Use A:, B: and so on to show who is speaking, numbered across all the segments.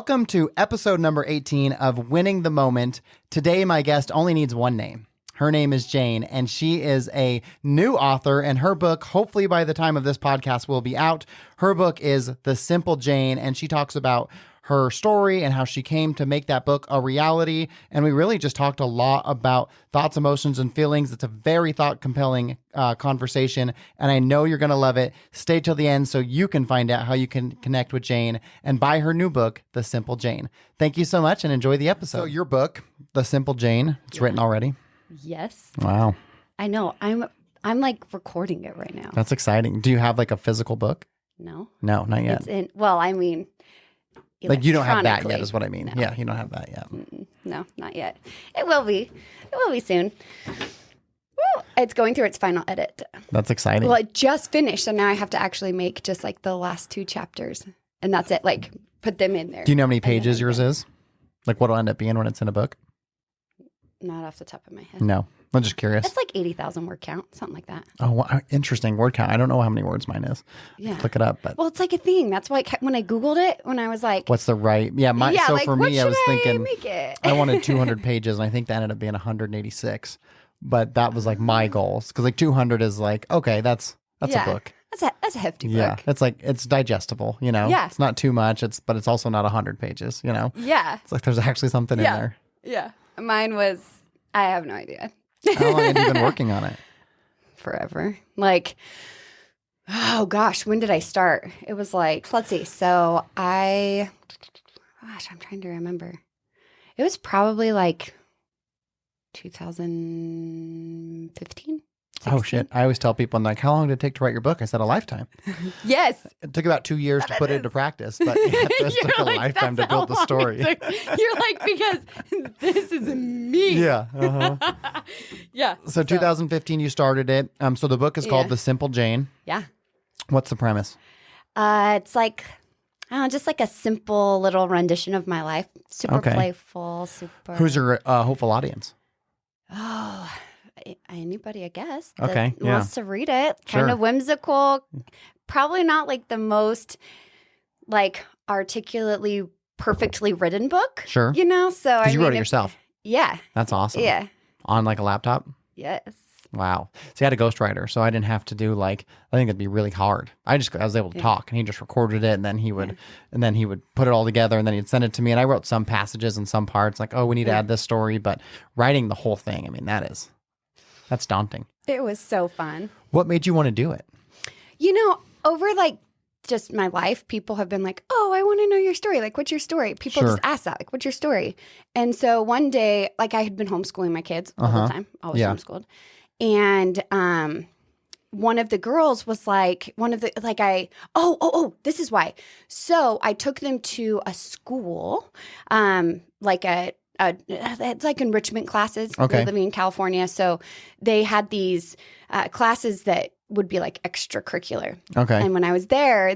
A: Welcome to episode number 18 of Winning the Moment. Today, my guest only needs one name. Her name is Jane, and she is a new author, and her book, hopefully by the time of this podcast, will be out. Her book is The Simple Jane, and she talks about her story and how she came to make that book a reality. And we really just talked a lot about thoughts, emotions, and feelings. It's a very thought-compelling conversation, and I know you're going to love it. Stay till the end so you can find out how you can connect with Jane and buy her new book, The Simple Jane. Thank you so much, and enjoy the episode. So your book, The Simple Jane, it's written already?
B: Yes.
A: Wow.
B: I know. I'm like recording it right now.
A: That's exciting. Do you have like a physical book?
B: No.
A: No, not yet.
B: It's in, well, I mean,
A: like you don't have that yet
B: electronically.
A: is what I mean.
B: No.
A: Yeah, you don't have that yet.
B: No, not yet. It will be. It will be soon. Woo! It's going through its final edit.
A: That's exciting.
B: Well, it just finished, so now I have to actually make just like the last 2 chapters, and that's it. Like put them in there.
A: Do you know how many pages yours is? Like what'll end up being when it's in a book?
B: Not off the top of my head.
A: No. I'm just curious.
B: It's like 80,000 word count, something like that.
A: Oh, wow. Interesting word count. I don't know how many words mine is.
B: Yeah.
A: Look it up. But
B: Well, it's like a thing. That's why when I Googled it, when I was like,
A: what's the right? Yeah. So
B: like,
A: for
B: what
A: me, I was
B: should
A: thinking
B: make it?
A: I wanted 200 pages, and I think that ended up being 186. But that was like my goals because like 200 is like okay, that's a book.
B: That's a hefty book.
A: Yeah, it's like it's digestible. You know.
B: Yeah.
A: It's not too much. But it's also not 100 pages. You know.
B: Yeah.
A: It's like there's actually something in there.
B: Yeah. Mine was, I have no idea.
A: How long have you been working on it?
B: Forever. Like, oh gosh, when did I start? It was like, let's see. So I'm trying to remember. It was probably like 2015.
A: Oh shit! I always tell people, I'm like, how long did it take to write your book? I said a lifetime.
B: Yes.
A: It took about 2 years to put it into practice, but it took a lifetime to build the story.
B: You're like, because this is me.
A: Yeah.
B: Yeah.
A: So 2015, you started it. So the book is called
B: Yeah.
A: The Simple Jane.
B: Yeah.
A: What's the premise?
B: It's like, I don't know, just like a simple little rendition of my life. Super
A: Okay.
B: playful, super.
A: Who's your hopeful audience?
B: Oh, anybody, I guess.
A: Okay,
B: That
A: yeah.
B: wants to read it. Kind
A: Sure.
B: of whimsical. Probably not like the most like articulately, perfectly written book.
A: Sure.
B: You know, so I
A: Because you
B: mean,
A: wrote it yourself.
B: Yeah.
A: That's awesome.
B: Yeah.
A: On like a laptop?
B: Yes.
A: Wow. See, I had a ghostwriter, so I didn't have to do like, I think it'd be really hard. I was able to talk, and he just recorded it, and then he would put it all together, and then he'd send it to me, and I wrote some passages and some parts, like, oh, we need to add this story, but writing the whole thing, I mean, that's daunting.
B: It was so fun.
A: What made you want to do it?
B: You know, over like just my life, people have been like, oh, I want to know your story. Like, what's your story? People
A: Sure.
B: just ask that, like, what's your story? And so one day, like, I had been homeschooling my kids all the time. Always
A: Yeah.
B: homeschooled. And one of the girls was like, this is why. So I took them to a school, like it's like enrichment classes.
A: Okay.
B: They're living in California. So they had these classes that would be like extracurricular.
A: Okay.
B: And when I was there,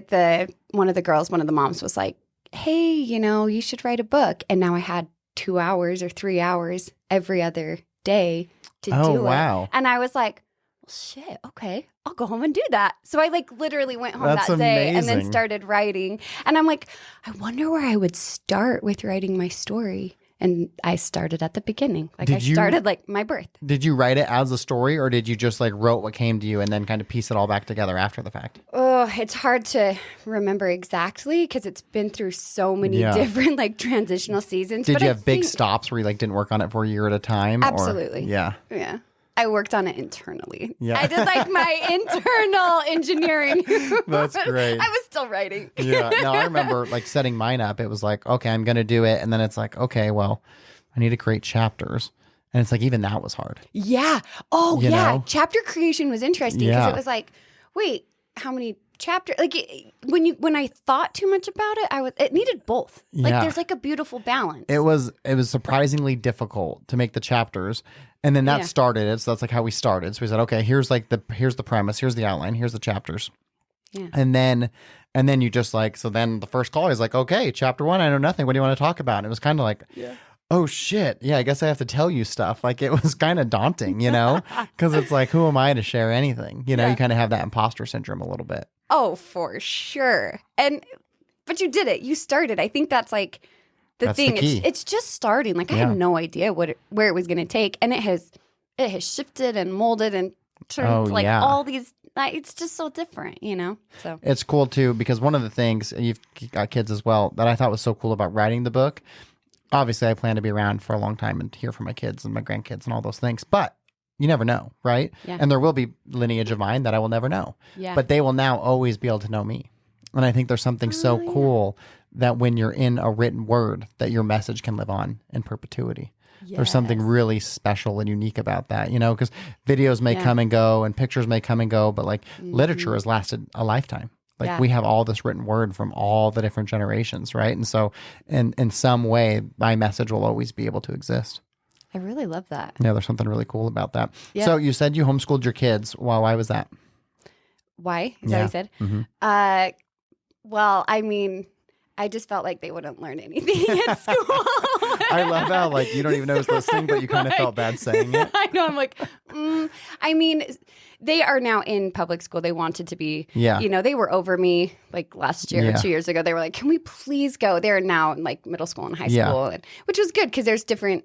B: one of the moms was like, hey, you should write a book. And now I had 2 hours or 3 hours every other day to do it.
A: Wow.
B: And I was like, well, shit, okay, I'll go home and do that. So I like literally went home
A: That's
B: that day and then
A: amazing.
B: started writing. And I'm like, I wonder where I would start with writing my story. And I started at the beginning. Like I started like my birth.
A: Did you write it as a story, or did you just like wrote what came to you and then kind of piece it all back together after the fact?
B: Oh, it's hard to remember exactly because it's been through so many different like transitional seasons.
A: Did
B: But
A: you
B: I
A: have big
B: think-
A: stops where you like didn't work on it for a year at a time?
B: Absolutely.
A: Yeah.
B: Yeah. I worked on it internally.
A: Yeah.
B: I did like my internal engineering.
A: That's great.
B: I was still writing.
A: Yeah. No, I remember like setting mine up. It was like, okay, I'm going to do it. And then it's like, okay, well, I need to create chapters. And it's like, even that was hard.
B: Yeah. Oh,
A: You
B: yeah.
A: know?
B: Chapter creation was interesting because
A: Yeah.
B: it was like, wait, how many chapters? Like when I thought too much about it, it needed both. Like
A: Yeah.
B: there's like a beautiful balance.
A: It was surprisingly difficult to make the chapters. And then that
B: Yeah.
A: started it. So that's like how we started. So we said, okay, here's the premise, here's the outline, here's the chapters.
B: Yeah.
A: And then you just like, so then the first call is like, okay, chapter 1, I know nothing. What do you want to talk about? And it was kind of like, oh shit. Yeah, I guess I have to tell you stuff. Like it was kind of daunting, because it's like, who am I to share anything? You
B: Yeah.
A: kind of have that imposter syndrome a little bit.
B: Oh, for sure. But you did it. You started. I think that's like the
A: That's
B: thing.
A: the key.
B: It's just starting. Like I
A: Yeah.
B: had no idea where it was going to take, and it has shifted and molded and turned all these. It's just so different, So
A: It's cool too, because one of the things, you've got kids as well, that I thought was so cool about writing the book. Obviously, I plan to be around for a long time and hear from my kids and my grandkids and all those things, but you never know, right?
B: Yeah.
A: And there will be lineage of mine that I will never know, but they will now always be able to know me. And I think there's something so cool that when you're in a written word, that your message can live on in perpetuity. There's something really special and unique about that, because videos may come and go and pictures may come and go, but like literature has lasted a lifetime. Like we have all this written word from all the different generations, right? And so in some way, my message will always be able to exist.
B: I really love that.
A: Yeah, there's something really cool about that.
B: Yeah.
A: So you said you homeschooled your kids. Well, why was that?
B: Why? Is that what you said?
A: Mm-hmm.
B: Well, I mean, I just felt like they wouldn't learn anything at school.
A: I love how like you don't even know it's listening, but you kind of felt bad saying it.
B: I know. I'm like, I mean, they are now in public school. They wanted to be, they were over me like last year or 2 years ago. They were like, can we please go? They're now in like middle school and high school, which was good because there's different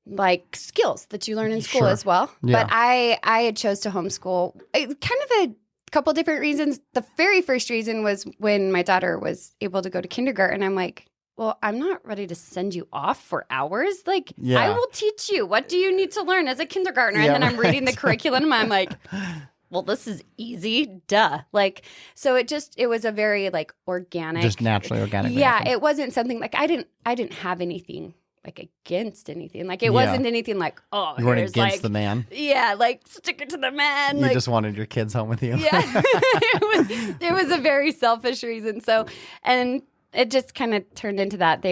B: like skills that you learn in school as well.
A: Yeah.
B: But I had chose to homeschool. Kind of a couple different reasons. The very first reason was when my daughter was able to go to kindergarten. I'm like, well, I'm not ready to send you off for hours. Like, I will teach you. What do you need to learn as a kindergartner? And then I'm reading the curriculum. I'm like, well, this is easy. Duh. Like, so it was a very like organic.
A: Just naturally organic.
B: Yeah. It wasn't something like I didn't have anything like against anything. Like it wasn't anything like, oh,
A: you weren't
B: here's
A: against
B: like,
A: the man.
B: Yeah, like stick it to the man.
A: You
B: like,
A: just wanted your kids home with you.
B: Yeah. it was a very selfish reason. So, and it just kind of turned into that.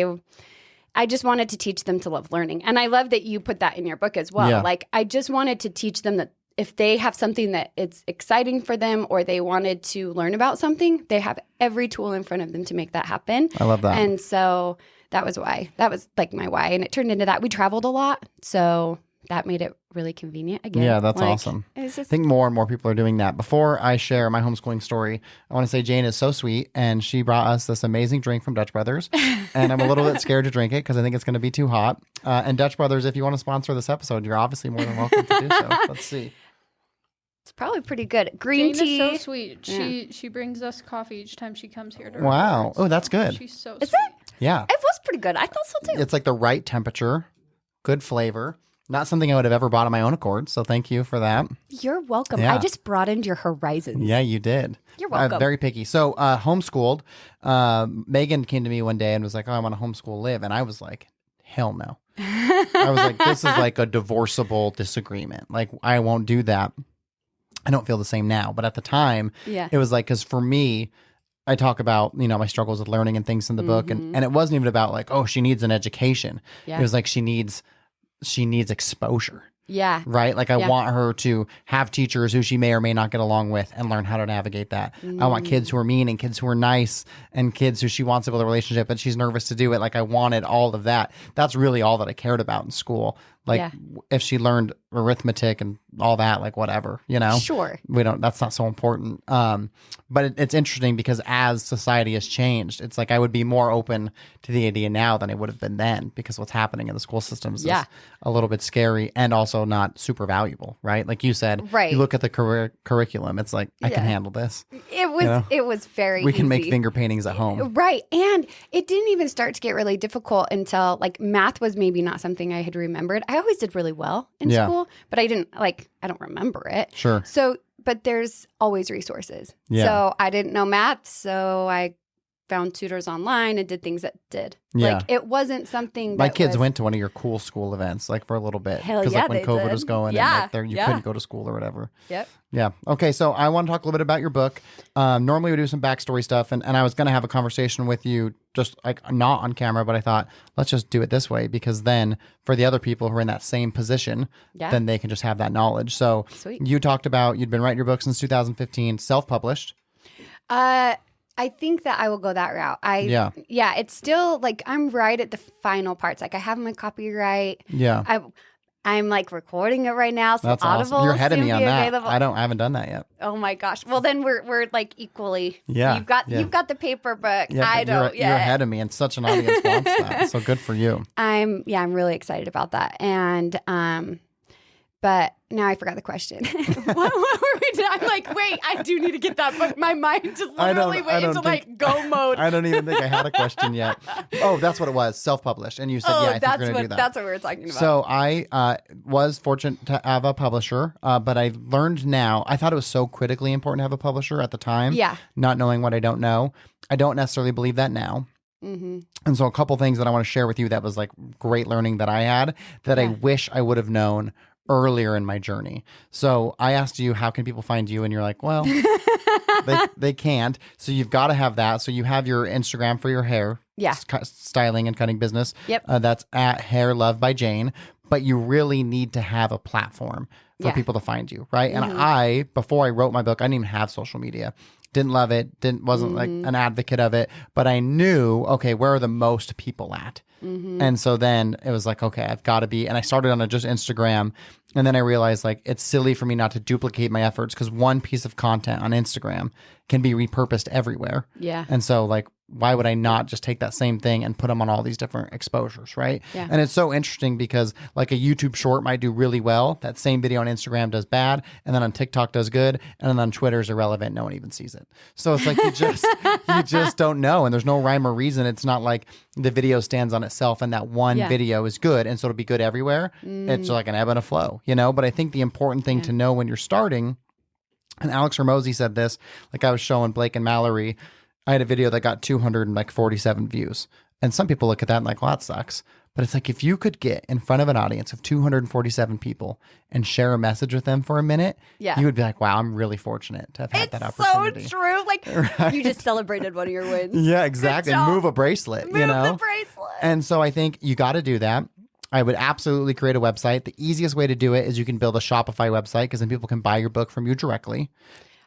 B: I just wanted to teach them to love learning. And I love that you put that in your book as well.
A: Yeah.
B: Like I just wanted to teach them that if they have something that it's exciting for them or they wanted to learn about something, they have every tool in front of them to make that happen.
A: I love that.
B: And so that was why. That was like my why. And it turned into that. We traveled a lot. So that made it really convenient again.
A: Yeah, that's awesome. I think more and more people are doing that. Before I share my homeschooling story, I want to say Jane is so sweet, and she brought us this amazing drink from Dutch Brothers, and I'm a little bit scared to drink it because I think it's going to be too hot. And Dutch Brothers, if you want to sponsor this episode, you're obviously more than welcome to do so. Let's see.
B: It's probably pretty good. Green
C: Jane
B: tea.
C: is so sweet. She brings us coffee each time she comes here to
A: Wow.
C: record,
A: Oh, that's good.
C: She's so
B: Is
C: sweet.
B: it?
A: Yeah.
B: It was pretty good. I thought so too.
A: It's like the right temperature, good flavor. Not something I would have ever bought on my own accord, so thank you for that.
B: You're welcome.
A: Yeah.
B: I just broadened your horizons.
A: Yeah, you did.
B: You're welcome.
A: Very picky. So homeschooled. Megan came to me one day and was like, oh, I want to homeschool Liv. And I was like, hell no. I was like, this is like a divorceable disagreement. Like, I won't do that. I don't feel the same now. But at the time, it was like, because for me, I talk about, my struggles with learning and things in the book. And it wasn't even about like, oh, she needs an education.
B: Yeah.
A: It was like she needs exposure.
B: Yeah.
A: Right? Like I want her to have teachers who she may or may not get along with and learn how to navigate that. I want kids who are mean and kids who are nice and kids who she wants to build a relationship but she's nervous to do it. Like I wanted all of that. That's really all that I cared about in school. Like if she learned arithmetic and all that, like whatever,
B: Sure.
A: That's not so important. But it's interesting because as society has changed, it's like I would be more open to the idea now than I would have been then because what's happening in the school systems is a little bit scary and also not super valuable, right? Like you said,
B: right.
A: You look at the curriculum, it's like, I can handle this.
B: It was very
A: We can
B: easy.
A: make finger paintings at home.
B: Right. And it didn't even start to get really difficult until like math was maybe not something I had remembered. I always did really well in school, but I don't remember it.
A: Sure.
B: So, but there's always resources.
A: Yeah.
B: So I didn't know math, so I found tutors online and did things that did.
A: Yeah.
B: Like it wasn't something that
A: My kids went to one of your cool school events, like for a little bit.
B: Hell
A: Because
B: yeah,
A: like when
B: they
A: COVID
B: did.
A: was going
B: Yeah,
A: and like you couldn't go to school or whatever.
B: Yep.
A: Yeah. Okay. So I want to talk a little bit about your book. Normally we do some backstory stuff, and I was going to have a conversation with you just like not on camera, but I thought let's just do it this way because then for the other people who are in that same position, then they can just have that knowledge. So
B: Sweet.
A: You talked about you'd been writing your book since 2015, self-published.
B: I think that I will go that route.
A: Yeah.
B: It's still like I'm right at the final parts. Like I have my copyright.
A: Yeah.
B: I'm like recording it right now, so
A: That's
B: Audible
A: awesome. You're ahead of
B: soon
A: me on
B: be
A: that.
B: available.
A: I haven't done that yet.
B: Oh my gosh. Well, then we're like equally.
A: Yeah,
B: You've got the paper book.
A: Yeah,
B: I
A: but
B: don't.
A: You're ahead of me, and such an audience wants that. So good for you.
B: I'm really excited about that. And but now I forgot the question. what were we doing? I'm like, wait, I do need to get that book. My mind just literally went into like go mode.
A: I don't even think I had a question yet. Oh, that's what it was. Self-published. And you said, I think you're going to do that.
B: That's what we were talking about.
A: So I was fortunate to have a publisher, but I learned now, I thought it was so critically important to have a publisher at the time.
B: Yeah.
A: Not knowing what I don't know. I don't necessarily believe that now.
B: Mm-hmm.
A: And so a couple things that I want to share with you that was like great learning that I had that I wish I would have known earlier in my journey. So I asked you, how can people find you? And you're like, well, they can't. So you've got to have that. So you have your Instagram for your hair styling and cutting business.
B: Yep.
A: That's at Hair Love by Jane. But you really need to have a platform for people to find you, right?
B: Mm-hmm.
A: And before I wrote my book, I didn't even have social media. Didn't love it. Wasn't like an advocate of it. But I knew, okay, where are the most people at? Mm-hmm. And so then it was like, okay, I've got to be. And I started on just Instagram. And then I realized like it's silly for me not to duplicate my efforts because one piece of content on Instagram can be repurposed everywhere.
B: Yeah.
A: And so like, why would I not just take that same thing and put them on all these different exposures, right?
B: Yeah.
A: And it's so interesting because like a YouTube short might do really well. That same video on Instagram does bad. And then on TikTok does good. And then on Twitter is irrelevant. No one even sees it. So it's like you just don't know. And there's no rhyme or reason. It's not like the video stands on itself and that one video is good. And so it'll be good everywhere. It's like an ebb and a flow, you know? But I think the important thing to know when you're starting, and Alex Hormozy said this, like I was showing Blake and Mallory, I had a video that got 247 views. And some people look at that and like, well, that sucks. But it's like, if you could get in front of an audience of 247 people and share a message with them for a minute, you would be like, wow, I'm really fortunate to have had that opportunity.
B: It's so true. Like you just celebrated one of your wins.
A: Yeah, exactly. And move a bracelet,
B: Move the bracelet.
A: And so I think you got to do that. I would absolutely create a website. The easiest way to do it is you can build a Shopify website because then people can buy your book from you directly.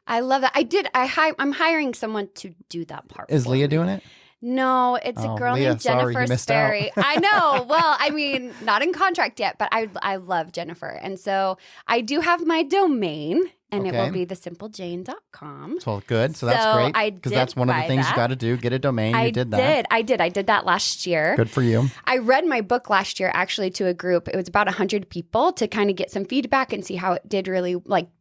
B: I love that. I'm hiring someone to do that part.
A: Is Leah doing it?
B: No, it's a girl
A: Leah,
B: named
A: sorry,
B: Jennifer
A: you missed
B: Sperry.
A: out.
B: I know. Well, I mean, not in contract yet, but I love Jennifer. And so I do have my domain, and it will be thesimplegene.com.
A: So good. So that's great. Because that's one of the things you got to do. Get a domain. You did that.
B: I did that last year.
A: Good for you.
B: I read my book last year actually to a group. It was about 100 people to kind of get some feedback and see how it did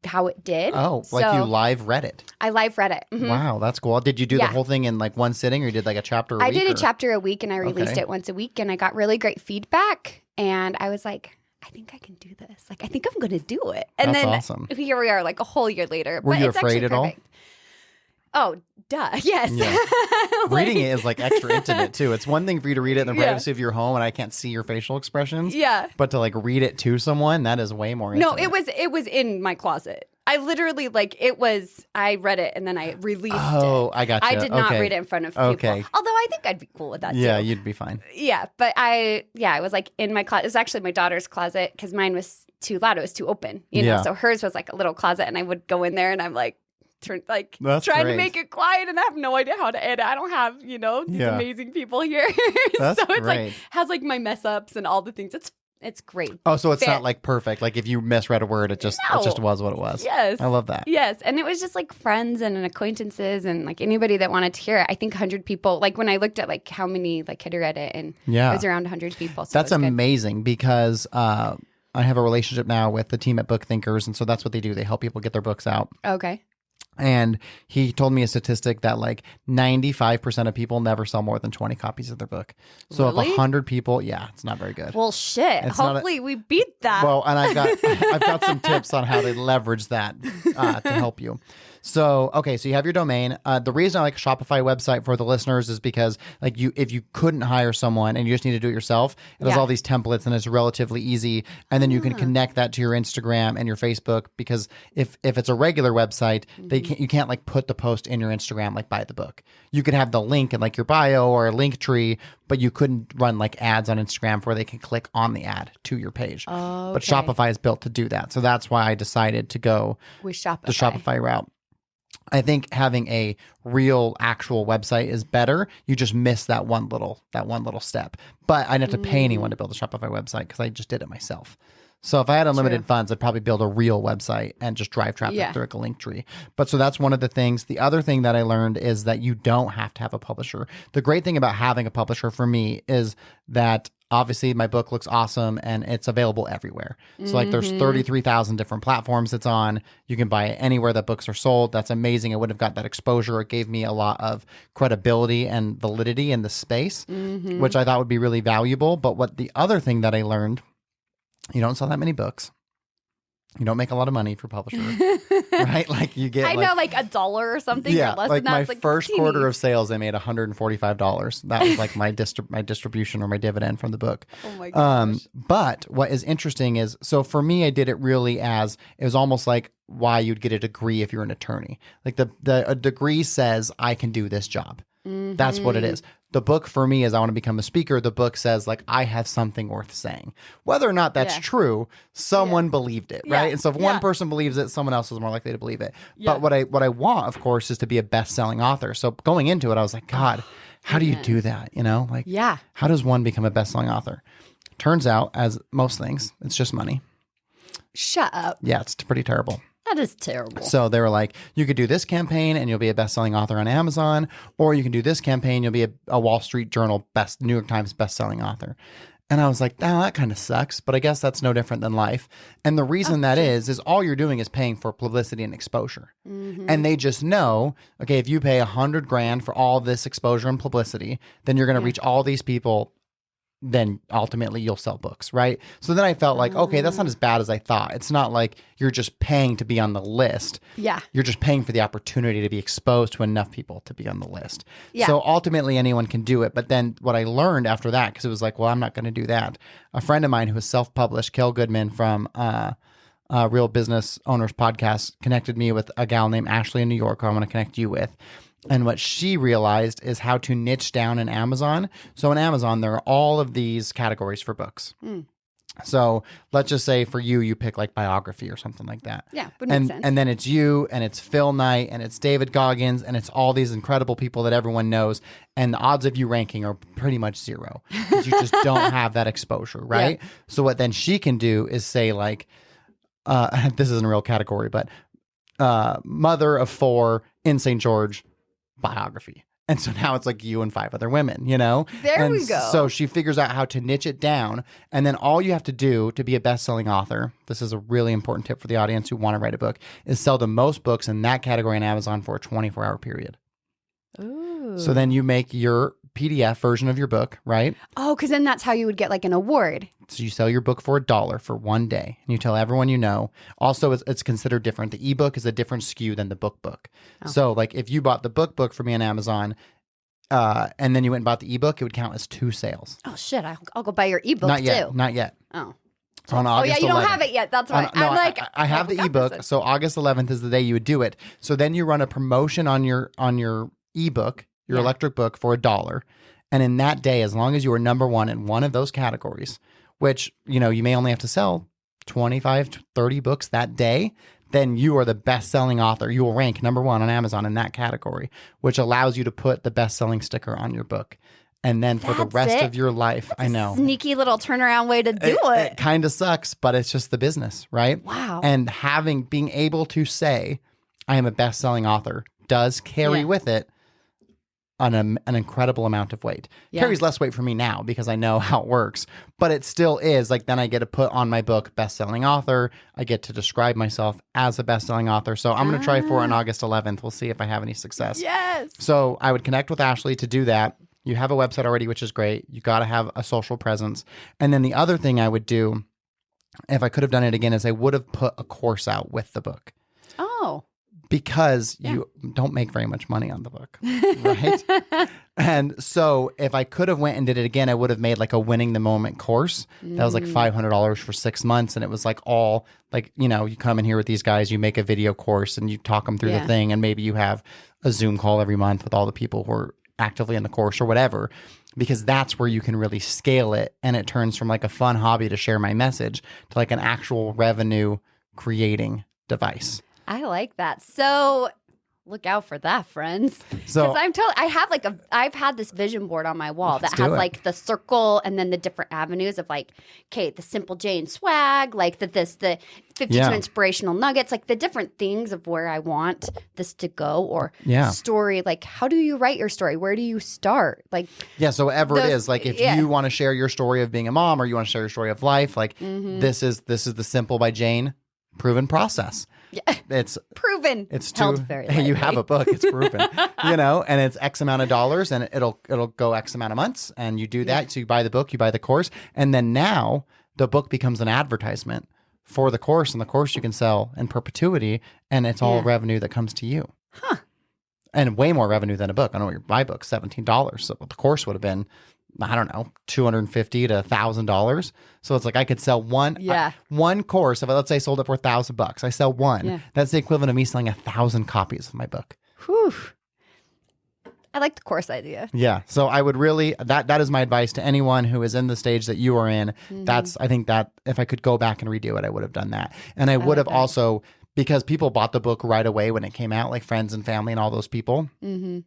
B: how it did.
A: Oh, like you live read it.
B: I live read it. Mm-hmm.
A: Wow, that's cool. Did you do the whole thing in like one sitting or you did like a chapter a week?
B: I did a chapter a week and I released it once a week and I got really great feedback and I was like, I think I can do this. Like, I think I'm going to do it. And
A: That's
B: then
A: awesome.
B: Here we are like a whole year later.
A: Were you afraid at all?
B: Oh, duh. Yes.
A: Yeah. Reading it is like extra intimate too. It's one thing for you to read it in the privacy of your home and I can't see your facial expressions.
B: Yeah.
A: But to like read it to someone, that is way more intimate.
B: No, it was in my closet. I literally I read it and then I released it.
A: Oh, I got you.
B: I did not read it in front of people.
A: Okay.
B: Although I think I'd be cool with that too.
A: Yeah, you'd be fine.
B: Yeah, but it was like in my closet. It was actually my daughter's closet because mine was too loud. It was too open, you know? So hers was like a little closet and I would go in there and I'm like,
A: That's
B: trying
A: great.
B: to make it quiet and I have no idea how to edit. I don't have, these amazing people here.
A: That's
B: so it's
A: great.
B: like has like my mess ups and all the things. It's great.
A: Oh, so it's not like perfect. Like if you misread a word, it just was what it was.
B: Yes.
A: I love that.
B: Yes. And it was just like friends and acquaintances and like anybody that wanted to hear it. I think 100 people, like when I looked at like how many like had read it and it was around 100 people. So
A: that's amazing because I have a relationship now with the team at Book Thinkers. And so that's what they do. They help people get their books out.
B: Okay.
A: And he told me a statistic that like 95% of people never sell more than 20 copies of their book. So
B: Really?
A: if 100 people, it's not very good.
B: Well, shit.
A: It's
B: Hopefully we beat that.
A: Well, and I've got some tips on how to leverage that to help you. So, okay, so you have your domain. The reason I like a Shopify website for the listeners is because like if you couldn't hire someone and you just need to do it yourself, it has all these templates and it's relatively easy. And then you can connect that to your Instagram and your Facebook because if it's a regular website, you can't like put the post in your Instagram like buy the book. You could have the link in like your bio or a link tree, but you couldn't run like ads on Instagram where they can click on the ad to your page.
B: Oh,
A: But Shopify is built to do that. So that's why I decided to go
B: with Shopify.
A: the Shopify route. I think having a real actual website is better. You just miss that one little step. But I didn't have to pay anyone to build a Shopify website because I just did it myself. So if I had unlimited
B: True.
A: funds, I'd probably build a real website and just drive traffic
B: Yeah.
A: through like a link tree. But so that's one of the things. The other thing that I learned is that you don't have to have a publisher. The great thing about having a publisher for me is that obviously my book looks awesome and it's available everywhere. So like there's 33,000 different platforms it's on. You can buy it anywhere that books are sold. That's amazing. I wouldn't have got that exposure. It gave me a lot of credibility and validity in the space, which I thought would be really valuable. But what the other thing that I learned, you don't sell that many books. You don't make a lot of money for publisher, right? Like you get
D: I know, like $1 or something.
A: yeah,
D: or less
A: like
D: than that.
A: my
D: It's like
A: first
D: teeny.
A: quarter of sales, I made $145. That was like my distribution or my dividend from the book.
D: Oh my gosh.
A: But what is interesting is, so for me, I did it really as, it was almost like why you'd get a degree if you're an attorney. Like a degree says, I can do this job. That's what it is. The book for me is I want to become a speaker. The book says like I have something worth saying. Whether or not that's
D: Yeah.
A: true, someone believed it, right?
D: Yeah.
A: And so if one
D: Yeah.
A: person believes it, someone else is more likely to believe it.
D: Yeah.
A: But what I want, of course, is to be a best-selling author. So going into it, I was like, God, how do you do that? You know, like
D: Yeah.
A: how does one become a best-selling author? Turns out, as most things, it's just money.
D: Shut up.
A: Yeah, it's pretty terrible.
D: That is terrible.
A: So they were like, you could do this campaign and you'll be a best-selling author on Amazon, or you can do this campaign, you'll be a Wall Street Journal New York Times best-selling author. And I was like, oh, that kind of sucks, but I guess that's no different than life. And the reason that is all you're doing is paying for publicity and exposure. And they just know, okay, if you pay $100,000 for all this exposure and publicity, then you're going to reach all these people. Then ultimately you'll sell books, right? So then I felt like, okay, that's not as bad as I thought. It's not like you're just paying to be on the list.
D: Yeah.
A: You're just paying for the opportunity to be exposed to enough people to be on the list.
D: Yeah.
A: So ultimately anyone can do it. But then what I learned after that, because it was like, well, I'm not going to do that. A friend of mine who was self-published, Kel Goodman from Real Business Owners Podcast, connected me with a gal named Ashley in New York, who I want to connect you with. And what she realized is how to niche down in Amazon. So in Amazon, there are all of these categories for books. So let's just say for you, you pick like biography or something like that.
D: Yeah, would make sense.
A: And then it's you and it's Phil Knight and it's David Goggins and it's all these incredible people that everyone knows. And the odds of you ranking are pretty much zero because you just don't have that exposure, right?
D: Yeah.
A: So what then she can do is say like, this isn't a real category, but mother of 4 in St. George biography. And so now it's like you and 5 other women, you know?
D: There
A: And
D: we go.
A: So she figures out how to niche it down. And then all you have to do to be a best-selling author, this is a really important tip for the audience who want to write a book, is sell the most books in that category on Amazon for a 24-hour period.
D: Ooh.
A: So then you make your PDF version of your book, right?
B: Oh, because then that's how you would get like an award.
A: So you sell your book for $1 for one day, and you tell everyone you know. Also, it's considered different. The ebook is a different SKU than the book.
B: Oh.
A: So, like, if you bought the book for me on Amazon, and then you went and bought the ebook, it would count as 2 sales.
B: Oh shit! I'll go buy your ebook
A: Not
B: too.
A: yet. Not yet.
B: Oh.
A: So on
D: Oh
A: August
D: yeah, you
A: 11th.
D: don't have it yet. That's right.
A: No,
D: I'm like,
A: I have the
D: got
A: ebook.
D: this.
A: So August 11th is the day you would do it. So then you run a promotion on your ebook, your
B: Yeah.
A: electric book, for $1. And in that day, as long as you were number 1 in one of those categories, which, you know, you may only have to sell 25 to 30 books that day, then you are the best-selling author. You will rank number 1 on Amazon in that category, which allows you to put the best-selling sticker on your book. And then for the
D: That's
A: rest
D: it?
A: of your life, I know.
D: Sneaky little turnaround way to do it.
A: It kind of sucks, but it's just the business, right?
D: Wow.
A: And being able to say, I am a best-selling author does carry
B: Yeah.
A: with it an incredible amount of weight.
B: Yeah.
A: Carries less weight for me now because I know how it works, but it still is like, then I get to put on my book best-selling author. I get to describe myself as a best-selling author. So I'm going to try for it on August 11th. We'll see if I have any success.
D: Yes.
A: So I would connect with Ashley to do that. You have a website already, which is great. You got to have a social presence. And then the other thing I would do, if I could have done it again, is I would have put a course out with the book.
B: Oh.
A: Because you don't make very much money on the book, right? And so if I could have went and did it again, I would have made like a winning the moment course. That was like $500 for 6 months. And it was like all like, you know, you come in here with these guys, you make a video course and you talk them through the
B: Yeah.
A: thing. And maybe you have a Zoom call every month with all the people who are actively in the course or whatever, because that's where you can really scale it. And it turns from like a fun hobby to share my message to like an actual revenue creating device.
D: I like that. So Look out for that, friends.
A: So-
D: Because I've had this vision board on my wall that
A: do
D: has
A: it.
D: like the circle and then the different avenues of like, okay, the Simple Jane swag, like the 52
A: Yeah.
D: inspirational nuggets, like the different things of where I want this to go, or
A: Yeah.
D: story. Like, how do you write your story? Where do you start? Like,
A: Yeah, so whatever it
D: The-
A: is, like if
D: yeah.
A: you want to share your story of being a mom or you want to share your story of life, like this is the Simple by Jane proven process.
D: yeah,
A: It's
D: proven.
A: it's
D: Held
A: too
D: very
A: hey, you
D: lightly.
A: have a book, it's proven. And it's X amount of dollars and it'll go X amount of months and you do that. So you buy the book, you buy the course, and then now the book becomes an advertisement for the course, and the course you can sell in perpetuity, and it's all
D: Yeah.
A: revenue that comes to you. And way more revenue than a book. I know your buy book's $17. So the course would have been, I don't know, $250 to $1,000. So it's like I could sell one course. If let's say I sold it for $1,000, I sell one.
D: Yeah.
A: That's the equivalent of me selling 1,000 copies of my book.
D: Whew. I like the course idea.
A: Yeah. So I would really that is my advice to anyone who is in the stage that you are in. I think that if I could go back and redo it, I would have done that. And I would have also, because people bought the book right away when it came out, like friends and family and all those people.
D: Mm-hmm.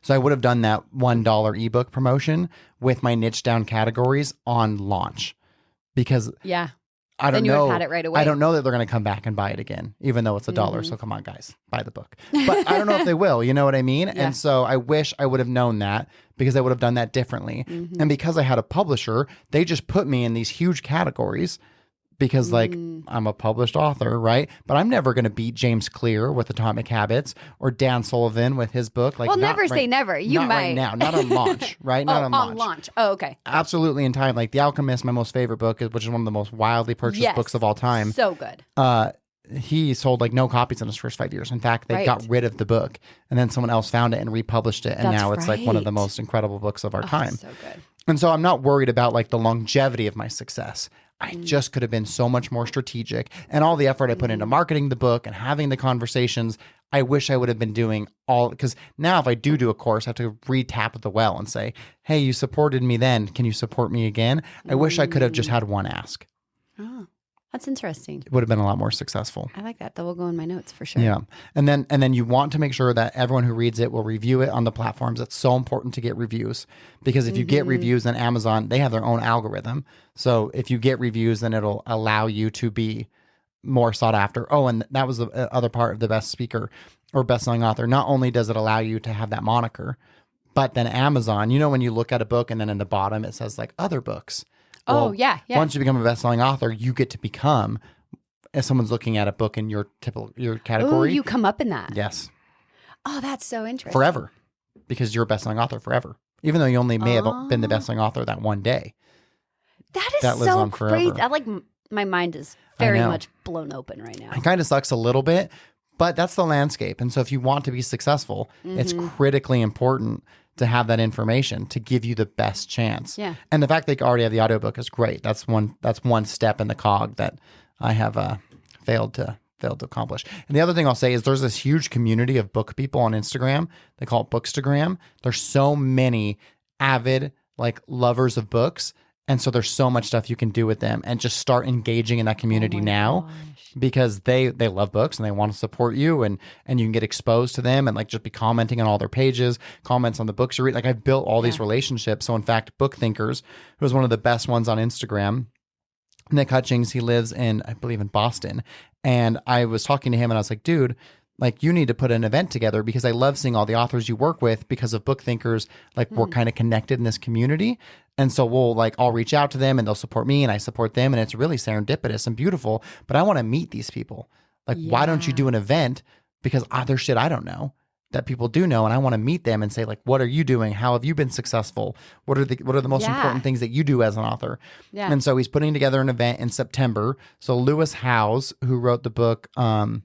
A: So I would have done that $1 ebook promotion with my niche down categories on launch, because
D: Yeah.
A: I don't
D: Then you would
A: know.
D: have had it right away.
A: I don't know that they're going to come back and buy it again, even though it's $1. So come on, guys, buy the book. But I don't know if they will. You know what I mean?
D: Yeah.
A: And so I wish I would have known that, because I would have done that differently. And because I had a publisher, they just put me in these huge categories because like I'm a published author, right? But I'm never going to beat James Clear with Atomic Habits or Dan Sullivan with his book. Like,
D: Well,
A: not
D: never say
A: right-
D: never. You
A: not
D: might.
A: right now, not on launch, right? Not on launch.
D: Oh, okay.
A: Absolutely in time. Like The Alchemist, my most favorite book, which is one of the most wildly purchased
D: Yes.
A: books of all time.
D: So good.
A: He sold like no copies in his first 5 years. In fact, they
D: Right.
A: got rid of the book, and then someone else found it and republished it, and
D: That's
A: now it's like one of the
D: right.
A: most incredible books of our time.
D: So good.
A: And so I'm not worried about like the longevity of my success. I just could have been so much more strategic, and all the effort I put into marketing the book and having the conversations, I wish I would have been doing all, because now if I do a course, I have to re-tap the well and say, hey, you supported me then. Can you support me again? I wish I could have just had one ask.
D: Oh, that's interesting.
A: It would have been a lot more successful.
D: I like that. That will go in my notes for sure.
A: Yeah. And then you want to make sure that everyone who reads it will review it on the platforms. It's so important to get reviews, because if you get reviews on Amazon, they have their own algorithm. So if you get reviews, then it'll allow you to be more sought after. Oh, and that was the other part of the best speaker or best-selling author. Not only does it allow you to have that moniker, but then Amazon, when you look at a book and then in the bottom it says like other books.
D: Oh, yeah.
A: Once you become a best-selling author, you get to become, if someone's looking at a book in your
D: Oh,
A: category,
D: you come up in that.
A: yes,
D: Oh, that's so interesting.
A: forever, because you're a best-selling author forever, even though you only may have been the best-selling author that one day.
D: That is
A: That lives
D: so
A: on
D: crazy.
A: forever.
D: My mind is
A: I
D: very
A: know.
D: much blown open right now.
A: It kind of sucks a little bit, but that's the landscape. And so if you want to be successful, it's critically important to have that information to give you the best chance.
D: Yeah.
A: And the fact that you already have the audiobook is great. That's one step in the cog that I have failed to accomplish. And the other thing I'll say is there's this huge community of book people on Instagram. They call it Bookstagram. There's so many avid like lovers of books. And so there's so much stuff you can do with them, and just start engaging in that community now, because they love books and they want to support you, and you can get exposed to them and like just be commenting on all their pages, comments on the books you read. Like I've built all these relationships. So in fact, Book Thinkers, who was one of the best ones on Instagram, Nick Hutchings, he lives in, I believe in Boston. And I was talking to him and I was like, dude, like you need to put an event together, because I love seeing all the authors you work with, because of Book Thinkers, like we're kind of connected in this community. And so I'll reach out to them and they'll support me and I support them. And it's really serendipitous and beautiful, but I want to meet these people. Like, why don't you do an event? Because there's shit I don't know that people do know. And I want to meet them and say like, what are you doing? How have you been successful? What are the most important things that you do as an author?
D: Yeah.
A: And so he's putting together an event in September. So Lewis Howes, who wrote the book,
D: Well,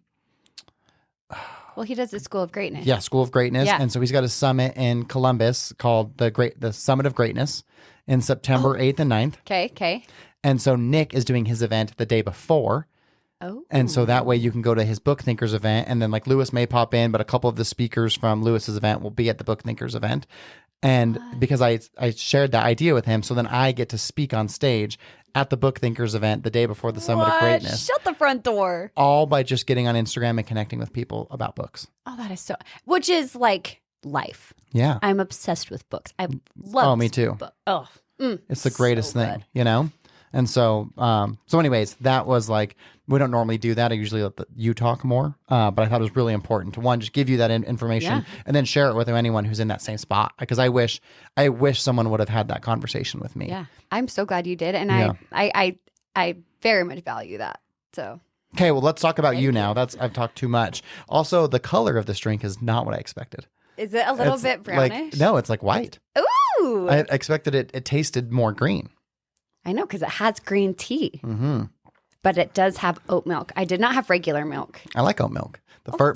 D: he does the School of Greatness.
A: yeah, School of Greatness.
D: Yeah.
A: And so he's got a summit in Columbus called the Summit of Greatness in September 8th and 9th.
D: Okay.
A: And so Nick is doing his event the day before.
D: Oh.
A: And so that way you can go to his Book Thinkers event, and then like Lewis may pop in, but a couple of the speakers from Lewis's event will be at the Book Thinkers event. And because I shared that idea with him, so then I get to speak on stage at the Book Thinkers event the day before the Summit of Greatness.
D: Shut the front door.
A: All by just getting on Instagram and connecting with people about books.
D: Oh, that is so, which is like life.
A: Yeah.
D: I'm obsessed with books. I love
A: Oh, me too. It's the greatest thing, you know? And so, anyways, that was like, we don't normally do that. I usually let you talk more. But I thought it was really important to, one, just give you that information and then share it with anyone who's in that same spot. Because I wish someone would have had that conversation with me.
D: Yeah. I'm so glad you did. And I very much value that. So.
A: Okay, well, let's talk about you now. I've talked too much. Also, the color of this drink is not what I expected.
D: Is it a little bit brownish?
A: No, it's like white.
D: Ooh.
A: I expected it tasted more green.
D: I know, because it has green tea.
A: Mm-hmm.
D: But it does have oat milk. I did not have regular milk.
A: I like oat milk.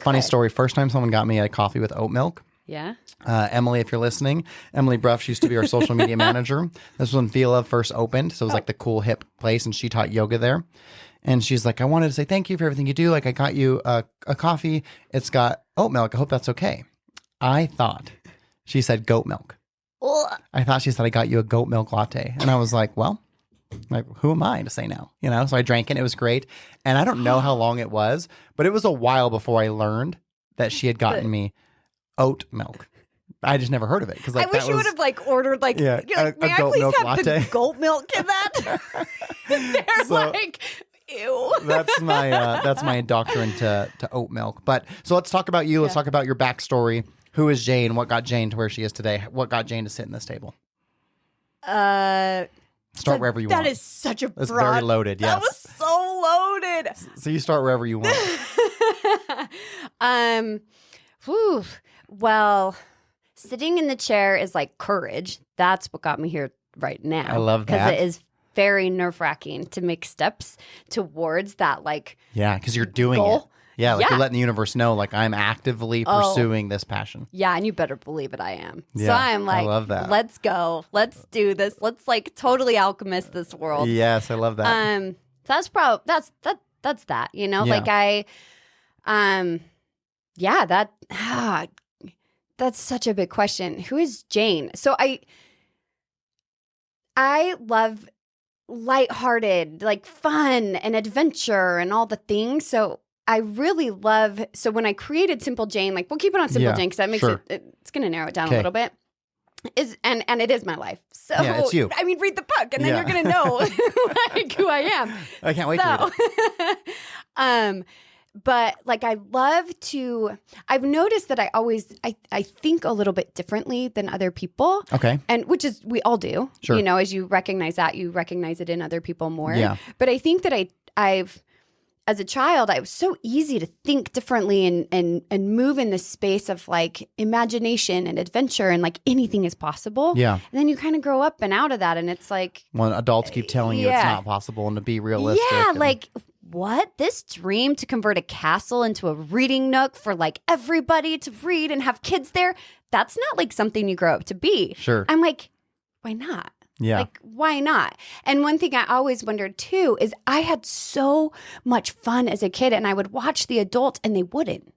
A: Funny story, first time someone got me a coffee with oat milk.
D: Yeah.
A: Emily, if you're listening, Emily Bruff, she used to be our social media manager. This was when Fila first opened. So it was like the cool, hip place, and she taught yoga there. And she's like, I wanted to say thank you for everything you do. Like, I got you a coffee. It's got oat milk. I hope that's okay. I thought she said goat milk.
D: Ugh.
A: I thought she said, I got you a goat milk latte. And I was like, well, like, who am I to say no? You know, so I drank it. It was great. And I don't know how long it was, but it was a while before I learned that she had gotten me oat milk. I just never heard of it. Because
D: I wish you would have like ordered like,
A: Yeah,
D: you're like,
A: a
D: may I
A: goat
D: please
A: milk
D: have
A: latte?"
D: the goat milk in that? They're
A: So-
D: like, ew.
A: That's my doctrine to oat milk. But so let's talk about you. Let's talk about your backstory. Who is Jane? What got Jane to where she is today? What got Jane to sit in this table? Start wherever you want.
D: That is such a
A: It's
D: broad.
A: very loaded.
D: That
A: Yes.
D: was so loaded.
A: So you start wherever you want.
D: Whew. Well, sitting in the chair is like courage. That's what got me here right now.
A: I love that.
D: Because it is very nerve-wracking to make steps towards that like
A: Yeah, because you're doing
D: goal.
A: it. Yeah, like
D: Yeah.
A: you're letting the universe know, like, I'm actively pursuing this passion.
D: Yeah, and you better believe it, I am. So
A: Yeah,
D: I'm
A: I
D: like,
A: love that.
D: let's go. Let's do this. Let's like totally alchemist this world.
A: Yes, I love that.
D: That's that, you know,
A: Yeah.
D: like that's such a big question. Who is Jane? So I love lighthearted, like fun and adventure and all the things. So I really love, so when I created Simple Jane, like we'll keep it on Simple
A: Yeah,
D: Jane because that makes
A: sure.
D: it's going to narrow it down
A: Okay.
D: a little bit. And it is my life. So
A: Yeah, it's you.
D: I mean, read the book and then
A: Yeah.
D: you're going to know like who I am.
A: I can't wait to read it.
D: But like I've noticed that I think a little bit differently than other people.
A: Okay.
D: And which is, we all do,
A: Sure.
D: you know, as you recognize that, you recognize it in other people more.
A: Yeah.
D: But I think that I've, as a child, I was so easy to think differently and move in this space of like imagination and adventure and like anything is possible.
A: Yeah.
D: And then you kind of grow up and out of that. And it's like,
A: When adults keep telling you it's
D: Yeah.
A: not possible and to be realistic.
D: yeah,
A: and-
D: like what? This dream to convert a castle into a reading nook for like everybody to read and have kids there. That's not like something you grow up to be.
A: Sure.
D: I'm like, why not?
A: Yeah.
D: Like, why not? And one thing I always wondered too is I had so much fun as a kid and I would watch the adults and they wouldn't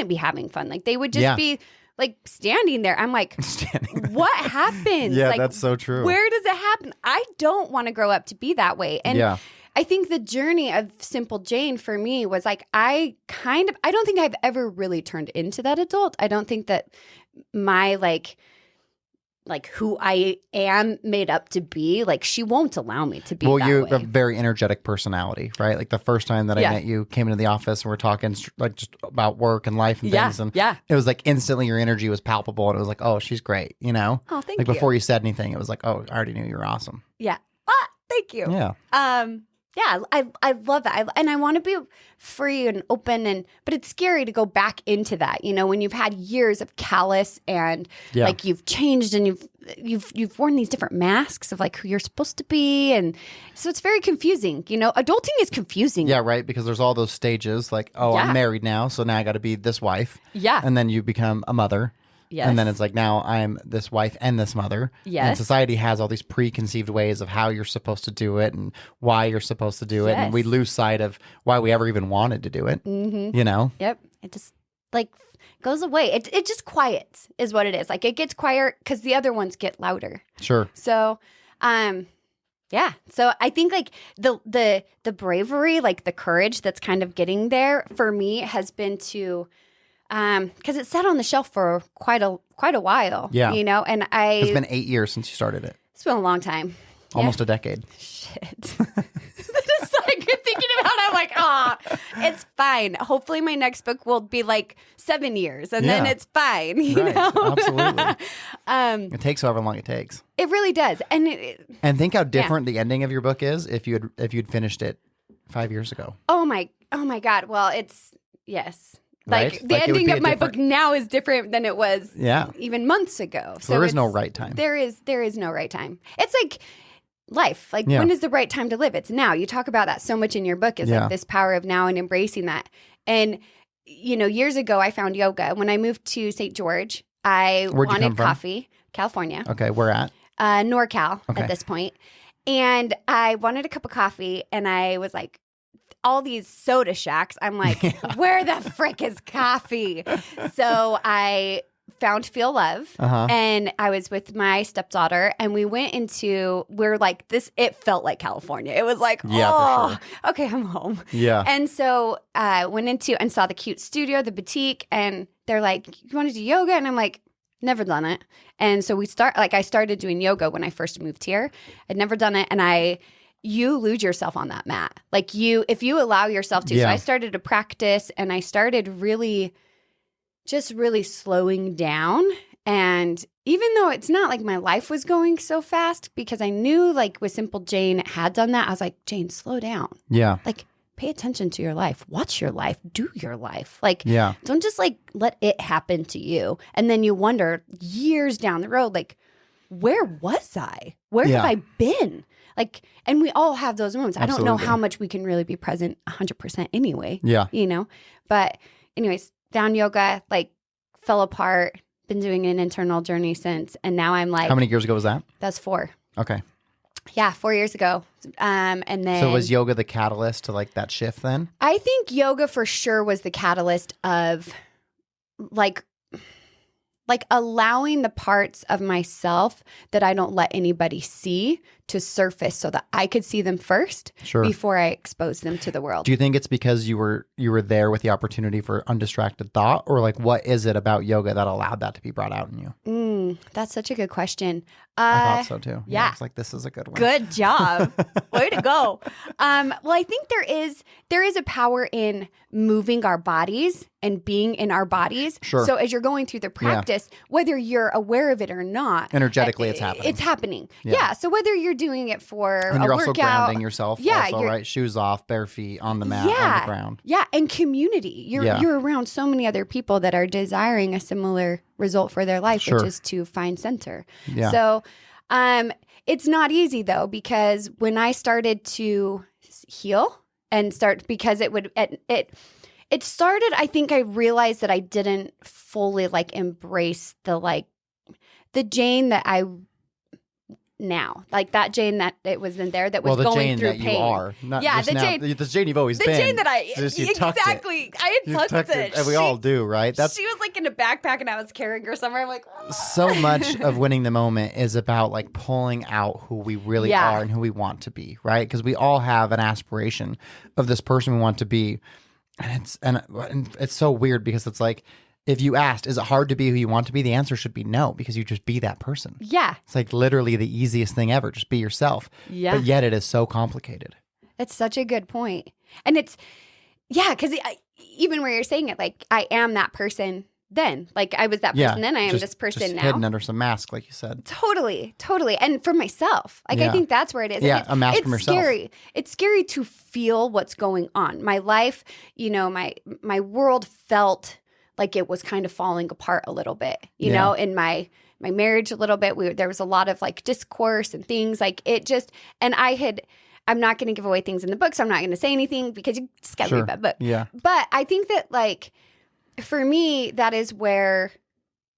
D: be having fun. Like they would just
A: Yeah.
D: be like standing there. I'm like,
A: Standing there.
D: what happens?
A: Yeah,
D: like,
A: that's so true.
D: Where does it happen? I don't want to grow up to be that way. And
A: Yeah.
D: I think the journey of Simple Jane for me was like, I don't think I've ever really turned into that adult. I don't think that my like who I am made up to be, like she won't allow me to be
A: Well,
D: that
A: you
D: way.
A: have a very energetic personality, right? Like the first time that I
D: Yeah.
A: met you, came into the office and we're talking like just about work and life and
D: Yeah,
A: things. And
D: yeah.
A: it was like instantly your energy was palpable and it was like, oh, she's great, you know?
D: Oh, thank
A: like
D: you.
A: before you said anything, it was like, oh, I already knew you were awesome.
D: Yeah. Thank you.
A: Yeah.
D: Yeah, I love that. And I want to be free and open but it's scary to go back into that, you know, when you've had years of callous and
A: Yeah.
D: like you've changed and you've worn these different masks of like who you're supposed to be. And so it's very confusing, you know, adulting is confusing.
A: Yeah, right. Because there's all those stages like, oh,
D: Yeah.
A: I'm married now. So now I got to be this wife.
D: Yeah.
A: And then you become a mother.
D: Yes.
A: And then it's like, now I'm this wife and this mother. And
D: Yes.
A: society has all these preconceived ways of how you're supposed to do it and why you're supposed to do it. And we
D: Yes.
A: lose sight of why we ever even wanted to do it. Mm-hmm. You know?
D: Yep. like goes away. It just quiets is what it is. Like it gets quieter because the other ones get louder.
A: Sure.
D: So, yeah. So I think like the bravery, like the courage that's kind of getting there for me has been to, because it sat on the shelf for quite a while.
A: Yeah.
D: You know, and
A: It's been 8 years since you started it.
D: it's been a long time.
A: Almost a decade.
D: Shit. Just like thinking about it, I'm like, it's fine. Hopefully my next book will be like 7 years and then
A: Yeah.
D: it's fine. You
A: Right.
D: know?
A: Absolutely. It takes however long it takes.
D: It really does. And
A: And think how different the ending of your book is if you'd finished it 5 years ago.
D: oh my God. Well, it's, yes.
A: Right?
D: Like the
A: Like, it would
D: ending
A: be
D: of
A: a
D: my
A: different-
D: book now is different than it was
A: Yeah.
D: even months ago.
A: So there is no
D: it's-
A: right time.
D: There is no right time. It's like life. Like
A: Yeah.
D: when is the right time to live? It's now. You talk about that so much in your book is
A: Yeah.
D: like this power of now and embracing that. And you know, years ago I found yoga. When I moved to St. George, I
A: Where'd you come
D: wanted
A: from?
D: coffee, California,
A: Okay, where at?
D: NorCal
A: Okay.
D: at this point. And I wanted a cup of coffee and I was like, all these soda shacks. I'm like, where the frick is coffee? So I found Feel Love
A: Uh-huh.
D: and I was with my stepdaughter and we went we're like this, it felt like California. It was like,
A: Yeah, for
D: okay, I'm home.
A: Yeah.
D: And so I went into and saw the cute studio, the boutique, and they're like, you want to do yoga? And I'm like, never done it. And so I started doing yoga when I first moved here. I'd never done it. And you lose yourself on that mat. Like if you allow yourself to.
A: Yeah.
D: So I started to practice and I started really slowing down. And even though it's not like my life was going so fast, because I knew like with Simple Jane had done that, I was like, Jane, slow down.
A: Yeah.
D: Like pay attention to your life. Watch your life. Do your life. Like
A: Yeah.
D: don't just like let it happen to you. And then you wonder years down the road, like, where was I? Where
A: Yeah.
D: have I been? Like, and we all have those moments. I don't know
A: Absolutely.
D: how much we can really be present 100% anyway.
A: Yeah.
D: You know? But anyways, found yoga, like fell apart, been doing an internal journey since. And now I'm like,
A: How many years ago was that?
D: that's 4.
A: Okay.
D: Yeah, 4 years ago. And then
A: So was yoga the catalyst to like that shift then?
D: I think yoga for sure was the catalyst of like allowing the parts of myself that I don't let anybody see to surface so that I could see them first
A: Sure.
D: before I expose them to the world.
A: Do you think it's because you were there with the opportunity for undistracted thought, or like what is it about yoga that allowed that to be brought out in you?
D: That's such a good question.
A: I thought so too.
D: yeah.
A: It's like this is a good one.
D: Good job. Way to go. Well, I think there is a power in moving our bodies and being in our bodies.
A: Sure.
D: So as you're going through the practice, whether you're aware of it or not,
A: Energetically, it's happening.
D: It's happening.
A: Yeah.
D: Yeah. So whether you're doing it for
A: And
D: a
A: you're also
D: workout,
A: grounding yourself.
D: Yeah,
A: Also,
D: you're-
A: right? Shoes off, bare feet on the mat, on
D: Yeah.
A: the ground.
D: yeah, and community.
A: Yeah.
D: You're around so many other people that are desiring a similar result for their life,
A: Sure.
D: which is to find center.
A: Yeah.
D: So, it's not easy though, because when I started to heal and because it started, I think I realized that I didn't fully like embrace the Jane that I now, like that Jane that it was in there that was
A: Well, the
D: going
A: Jane
D: through
A: that
D: pain.
A: you are. Not
D: Yeah,
A: just
D: the
A: now,
D: Jane-
A: the Jane you've always
D: The
A: been.
D: Jane that I
A: Just you tucked it.
D: exactly. I
A: You
D: had tucked
A: tucked
D: it.
A: And we all do, right? That's
D: She was like in a backpack and I was carrying her somewhere. I'm like,
A: so much of winning the moment is about like pulling out who we really
D: Yeah.
A: are and who we want to be, right? Because we all have an aspiration of this person we want to be, and it's so weird because it's like if you asked, is it hard to be who you want to be? The answer should be no, because you just be that person.
D: yeah,
A: It's like literally the easiest thing ever. Just be yourself.
D: Yeah.
A: But yet it is so complicated.
D: that's such a good point. And it's, yeah, because even where you're saying it, like I am that person then. Like I was that person then. I am this person
A: just
D: now.
A: hidden under some mask, like you said.
D: Totally. And for myself, like I
A: Yeah.
D: think that's where it is.
A: Yeah,
D: Like,
A: a mask
D: it's
A: from yourself.
D: scary. It's scary to feel what's going on. My life, my world felt like it was kind of falling apart a little bit. You know, in my marriage a little bit. There was a lot of like discourse and things like it just. And I'm not going to give away things in the book, so I'm not going to say anything because you just got to read that book.
A: Yeah.
D: But I think that like for me, that is where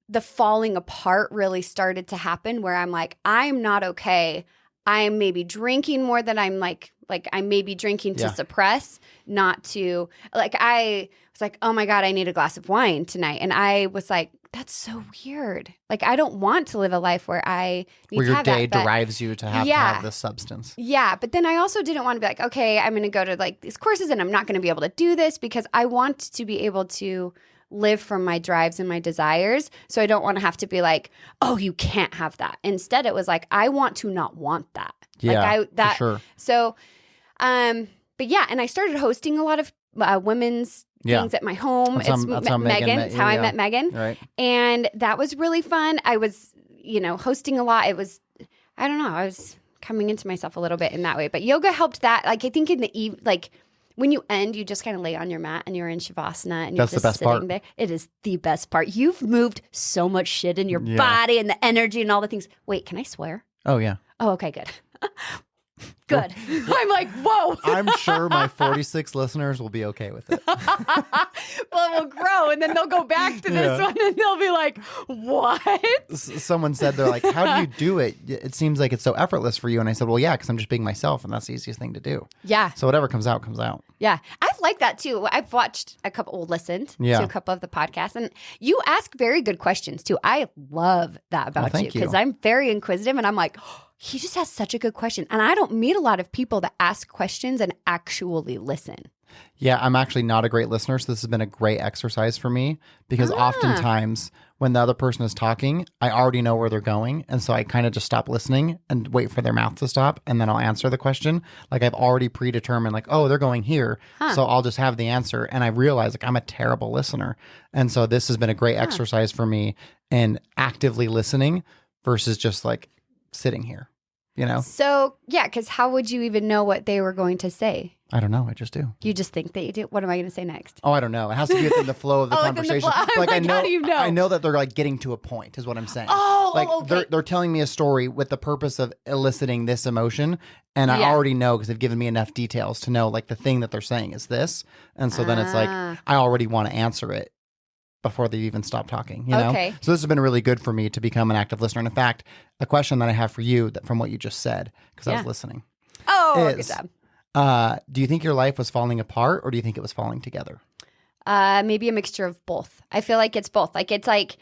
D: the falling apart really started to happen, where I'm like, I'm not okay. I'm maybe drinking more than I'm like I may be drinking to suppress, not to like I was like, oh my God, I need a glass of wine tonight. And I was like, that's so weird. Like, I don't want to live a life where I need
A: where
D: to
A: your
D: have
A: day
D: that, but
A: drives you to have this substance.
D: yeah, but then I also didn't want to be like, okay, I'm going to go to like these courses and I'm not going to be able to do this because I want to be able to live from my drives and my desires. So I don't want to have to be like, oh, you can't have that. Instead, it was like, I want to not want that.
A: Yeah,
D: for
A: sure.
D: So, but yeah, and I started hosting a lot of women's things at my home.
A: That's how
D: Megan. It's how I met Megan.
A: Right.
D: And that was really fun. I was, hosting a lot. It was, I don't know, I was coming into myself a little bit in that way. But yoga helped that. Like, I think in the when you end, you just kind of lay on your mat and you're in Shavasana and you're just sitting there. It is the best part. You've moved so much shit in your body and the energy and all the things. Wait, can I swear?
A: Oh, yeah.
D: Oh, okay, good. Good. I'm like, whoa.
A: I'm sure my 46 listeners will be okay with it.
D: Well, it will grow, and then they'll go back to this one, and they'll be like, what?
A: Someone said, they're like, how do you do it? It seems like it's so effortless for you. And I said, well, yeah, because I'm just being myself, and that's the easiest thing to do.
D: Yeah.
A: So whatever comes out, comes out.
D: Yeah. I've liked that, too. I've watched listened to a couple of the podcasts, and you ask very good questions, too. I love that about you, because I'm very inquisitive, and I'm like, he just has such a good question. And I don't meet a lot of people that ask questions and actually listen.
A: Yeah, I'm actually not a great listener, so this has been a great exercise for me because oftentimes when the other person is talking, I already know where they're going. And so I kind of just stop listening and wait for their mouth to stop, and then I'll answer the question. Like I've already predetermined, like, oh, they're going here. So I'll just have the answer. And I realize like I'm a terrible listener. And so this has been a great exercise for me in actively listening versus just like sitting here,
D: So, yeah, because how would you even know what they were going to say?
A: I don't know. I just do.
D: You just think that you do? What am I going to say next?
A: Oh, I don't know. It has to be within the flow of the conversation.
D: Like how do you know?
A: I know that they're like getting to a point is what I'm saying.
D: Okay.
A: They're telling me a story with the purpose of eliciting this emotion. And I already know because they've given me enough details to know like the thing that they're saying is this. And so then it's like, I already want to answer it before they even stop talking,
D: Okay.
A: So this has been really good for me to become an active listener. And in fact, a question that I have for you that from what you just said, because I was listening.
D: Oh, good job.
A: Do you think your life was falling apart or do you think it was falling together?
D: Maybe a mixture of both. I feel like it's both. Like it's like,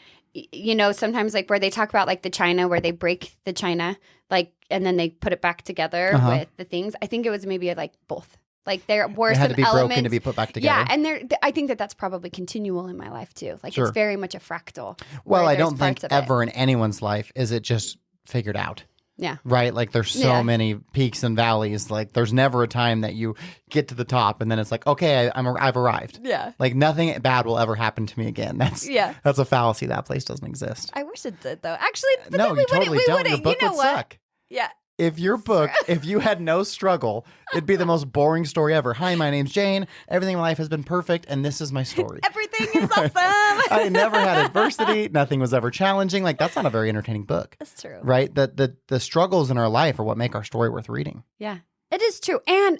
D: sometimes like where they talk about like the china, where they break the china, like, and then they put it back together with the things. I think it was maybe like both. Like there were
A: it
D: some
A: had to be
D: elements
A: broken to be put back together.
D: Yeah, and I think that's probably continual in my life too. Like it's very much a fractal.
A: Well, I don't think ever in anyone's life is it just figured out.
D: Yeah.
A: Right? Like there's so many peaks and valleys. Like there's never a time that you get to the top and then it's like, okay, I've arrived.
D: Yeah.
A: Like nothing bad will ever happen to me again. That's a fallacy. That place doesn't exist.
D: I wish it did though. Actually, but
A: no,
D: then we
A: you totally
D: wouldn't.
A: don't. Your book would suck.
D: Yeah.
A: If your book, if you had no struggle, it'd be the most boring story ever. Hi, my name's Jane. Everything in my life has been perfect, and this is my story.
D: Everything is awesome.
A: I never had adversity. Nothing was ever challenging. Like, that's not a very entertaining book.
D: That's true.
A: Right? The struggles in our life are what make our story worth reading.
D: Yeah. It is true. And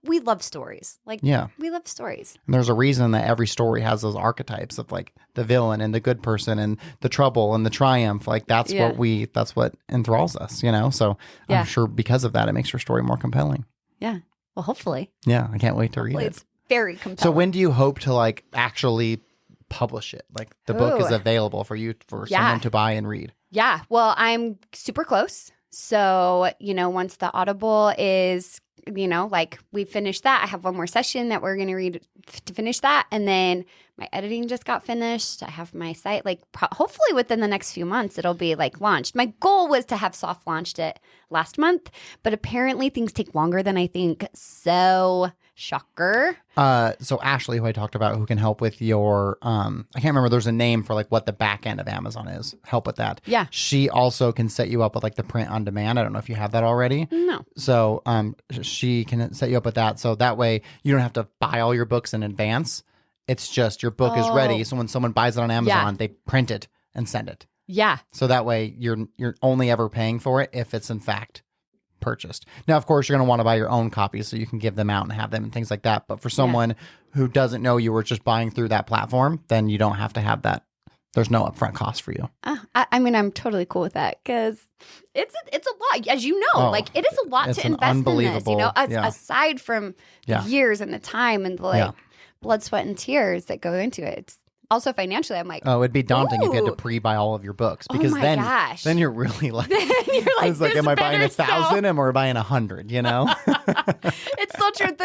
D: we love stories. Like, we love stories.
A: And there's a reason that every story has those archetypes of like the villain and the good person and the trouble and the triumph. Like that's what enthralls us, So I'm sure because of that, it makes your story more compelling.
D: Yeah. Well, hopefully.
A: Yeah. I can't wait to read it.
D: It's very compelling.
A: So when do you hope to like actually publish it? Like the book is available for someone to buy and read.
D: Yeah. Well, I'm super close. So, once the Audible is, we finish that, I have one more session that we're going to read to finish that. And then my editing just got finished. I have my site, hopefully within the next few months, it'll be launched. My goal was to have soft launched it last month, but apparently things take longer than I think. So shocker.
A: So Ashley, who I talked about, who can help with your, I can't remember, there's a name for what the back end of Amazon is. Help with that.
D: Yeah.
A: She also can set you up with the print on demand. I don't know if you have that already.
D: No.
A: So she can set you up with that. So that way you don't have to buy all your books in advance. It's just your book is ready. So when someone buys it on Amazon, they print it and send it.
D: Yeah.
A: So that way you're only ever paying for it if it's in fact purchased. Now, of course, you're going to want to buy your own copies so you can give them out and have them and things like that. But for someone who doesn't know you were just buying through that platform, then you don't have to have that There's no upfront cost for you.
D: I mean, I'm totally cool with that because it's a lot, as you know.
A: Oh,
D: like it is a lot
A: it's
D: to
A: an
D: invest in this. You know,
A: unbelievable- yeah.
D: aside from
A: Yeah.
D: the years and the time and the
A: Yeah.
D: blood, sweat, and tears that go into it. It's also financially. I'm like,
A: Oh, it'd be daunting if you had to
D: Ooh.
A: pre-buy all of your books because
D: my
A: then
D: gosh.
A: then you're really like,
D: you're like,
A: it's like,
D: this
A: am I buying
D: better
A: 1,000 or buying 100? You know?
D: It's so true.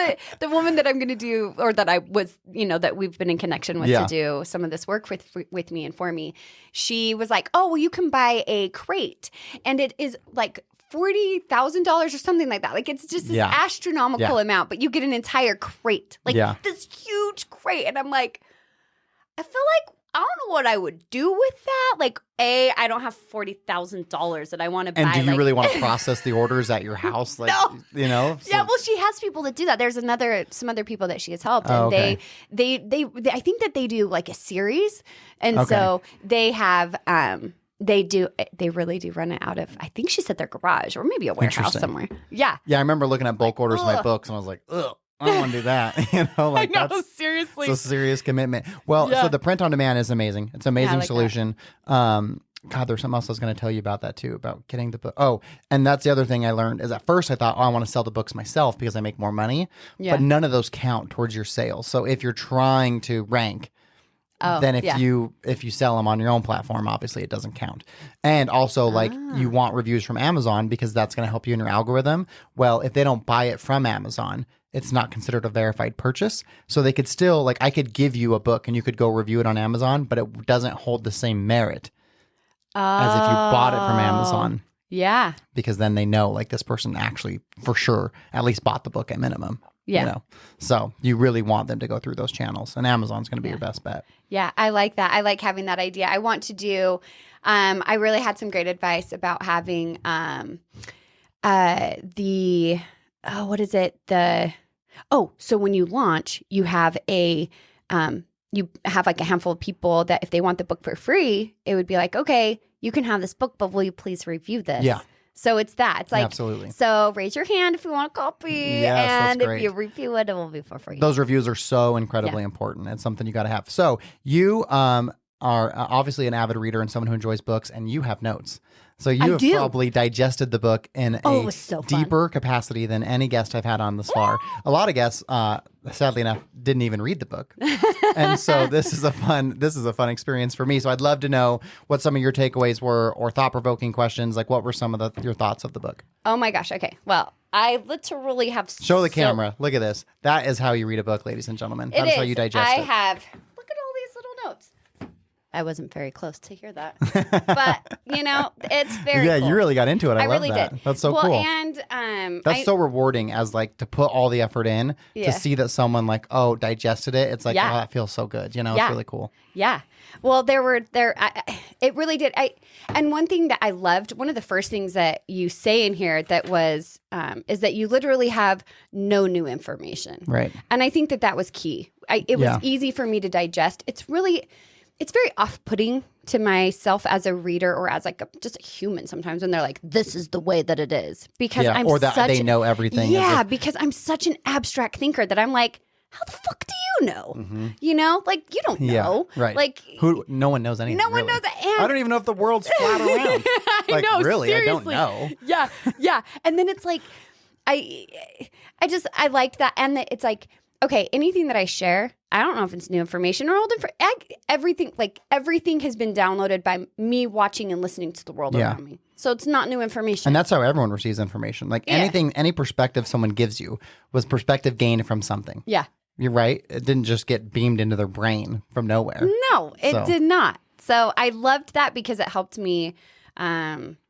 D: The woman that I'm going to do, or that I was, that we've been in connection with
A: Yeah.
D: to do some of this work with me and for me, she was like, oh, well, you can buy a crate, and it is like $40,000 or something like that. Like it's just this
A: Yeah.
D: astronomical
A: Yeah.
D: amount, but you get an entire crate, like
A: Yeah.
D: this huge crate, and I'm like, I feel like I don't know what I would do with that. Like, I don't have $40,000 that I want to buy.
A: And do you
D: like,
A: really want to process the orders at your house? Like,
D: No.
A: you know? So-
D: Yeah, well, she has people that do that. There's some other people that she has helped,
A: Oh,
D: and
A: okay.
D: they I think that they do like a series, and
A: Okay.
D: so they have they really do run it out of, I think she said, their garage or maybe a warehouse
A: Interesting.
D: somewhere. Yeah,
A: Yeah, I remember looking at bulk orders of my
D: ugh.
A: books and I was like, ugh, I don't want to do that. You know, like
D: I know,
A: that's
D: seriously.
A: it's a serious commitment. Well,
D: Yeah.
A: so the print on demand is amazing. It's an amazing
D: like that.
A: solution. God, there's something else I was going to tell you about that too, about getting the book. Oh, and that's the other thing I learned is at first I thought, oh, I want to sell the books myself because I make more money.
D: Yeah.
A: But none of those count towards your sales. So if you're trying to rank,
D: Oh,
A: then if
D: yeah.
A: you sell them on your own platform, obviously it doesn't count. And also like you want reviews from Amazon because that's going to help you in your algorithm. Well, if they don't buy it from Amazon, it's not considered a verified purchase. So they could still, like, I could give you a book and you could go review it on Amazon, but it doesn't hold the same merit as if you bought it from Amazon,
D: Yeah.
A: because then they know like this person actually for sure at least bought the book at minimum.
D: Yeah.
A: You know? So you really want them to go through those channels, and Amazon's going to be your best bet.
D: Yeah, I like that. I like having that idea. I want to do, I really had some great advice about having so when you launch, you have like a handful of people that if they want the book for free, it would be like, okay, you can have this book, but will you please review this?
A: Yeah.
D: So it's that. It's like,
A: Absolutely.
D: so raise your hand if you want a copy.
A: Yes, that's
D: and if
A: great.
D: you review it, it will be for free.
A: Those reviews are so incredibly important. It's something you got to have. So you are obviously an avid reader and someone who enjoys books, and you have notes. So you have
D: do.
A: probably digested the book in
D: Oh, it
A: a
D: was so fun.
A: deeper capacity than any guest I've had on this far. A lot of guests, sadly enough, didn't even read the book, and so this is a fun experience for me. So I'd love to know what some of your takeaways were, or thought-provoking questions. Like, what were some of your thoughts of the book?
D: Oh my gosh. Okay. Well, I literally have
A: Show the camera. Look at this. That is how you read a book, ladies and gentlemen. That is how you digest
D: I
A: it.
D: have. Look at all these little notes. I wasn't very close to hear that, but it's very.
A: Yeah,
D: cool.
A: you really got into it. I love
D: really
A: that.
D: did.
A: That's so
D: well,
A: cool.
D: And
A: That's so rewarding as like to put all the effort in
D: Yeah.
A: to see that someone like, oh, digested it. It's like,
D: Yeah.
A: oh, that feels so good. You know,
D: Yeah.
A: it's really cool.
D: Yeah. Well, it really did. And one thing that I loved, one of the first things that you say in here that was, is that you literally have no new information.
A: Right.
D: And I think that was key. It was
A: Yeah.
D: easy for me to digest. It's very off-putting to myself as a reader or as like just a human sometimes when they're like, this is the way that it is. Because
A: Yeah.
D: I'm
A: Or that
D: such,
A: they know everything.
D: Yeah, because I'm such an abstract thinker that I'm like, how the fuck do you know? You know, like you don't know.
A: Yeah. Right.
D: Like
A: No one knows anything.
D: no one
A: really.
D: knows that. And
A: I don't even know if the world's flat around.
D: I
A: Like,
D: know,
A: really,
D: seriously.
A: I don't know.
D: Yeah, yeah. And then it's like, I liked that, and that it's like, okay, anything that I share, I don't know if it's new information or old information. Everything has been downloaded by me watching and listening to the world
A: Yeah.
D: around me. So it's not new information.
A: And that's how everyone receives information. Like
D: Yeah.
A: any perspective someone gives you was perspective gained from something.
D: yeah.
A: You're right. It didn't just get beamed into their brain from nowhere.
D: No, it
A: So.
D: did not. So I loved that because it helped me.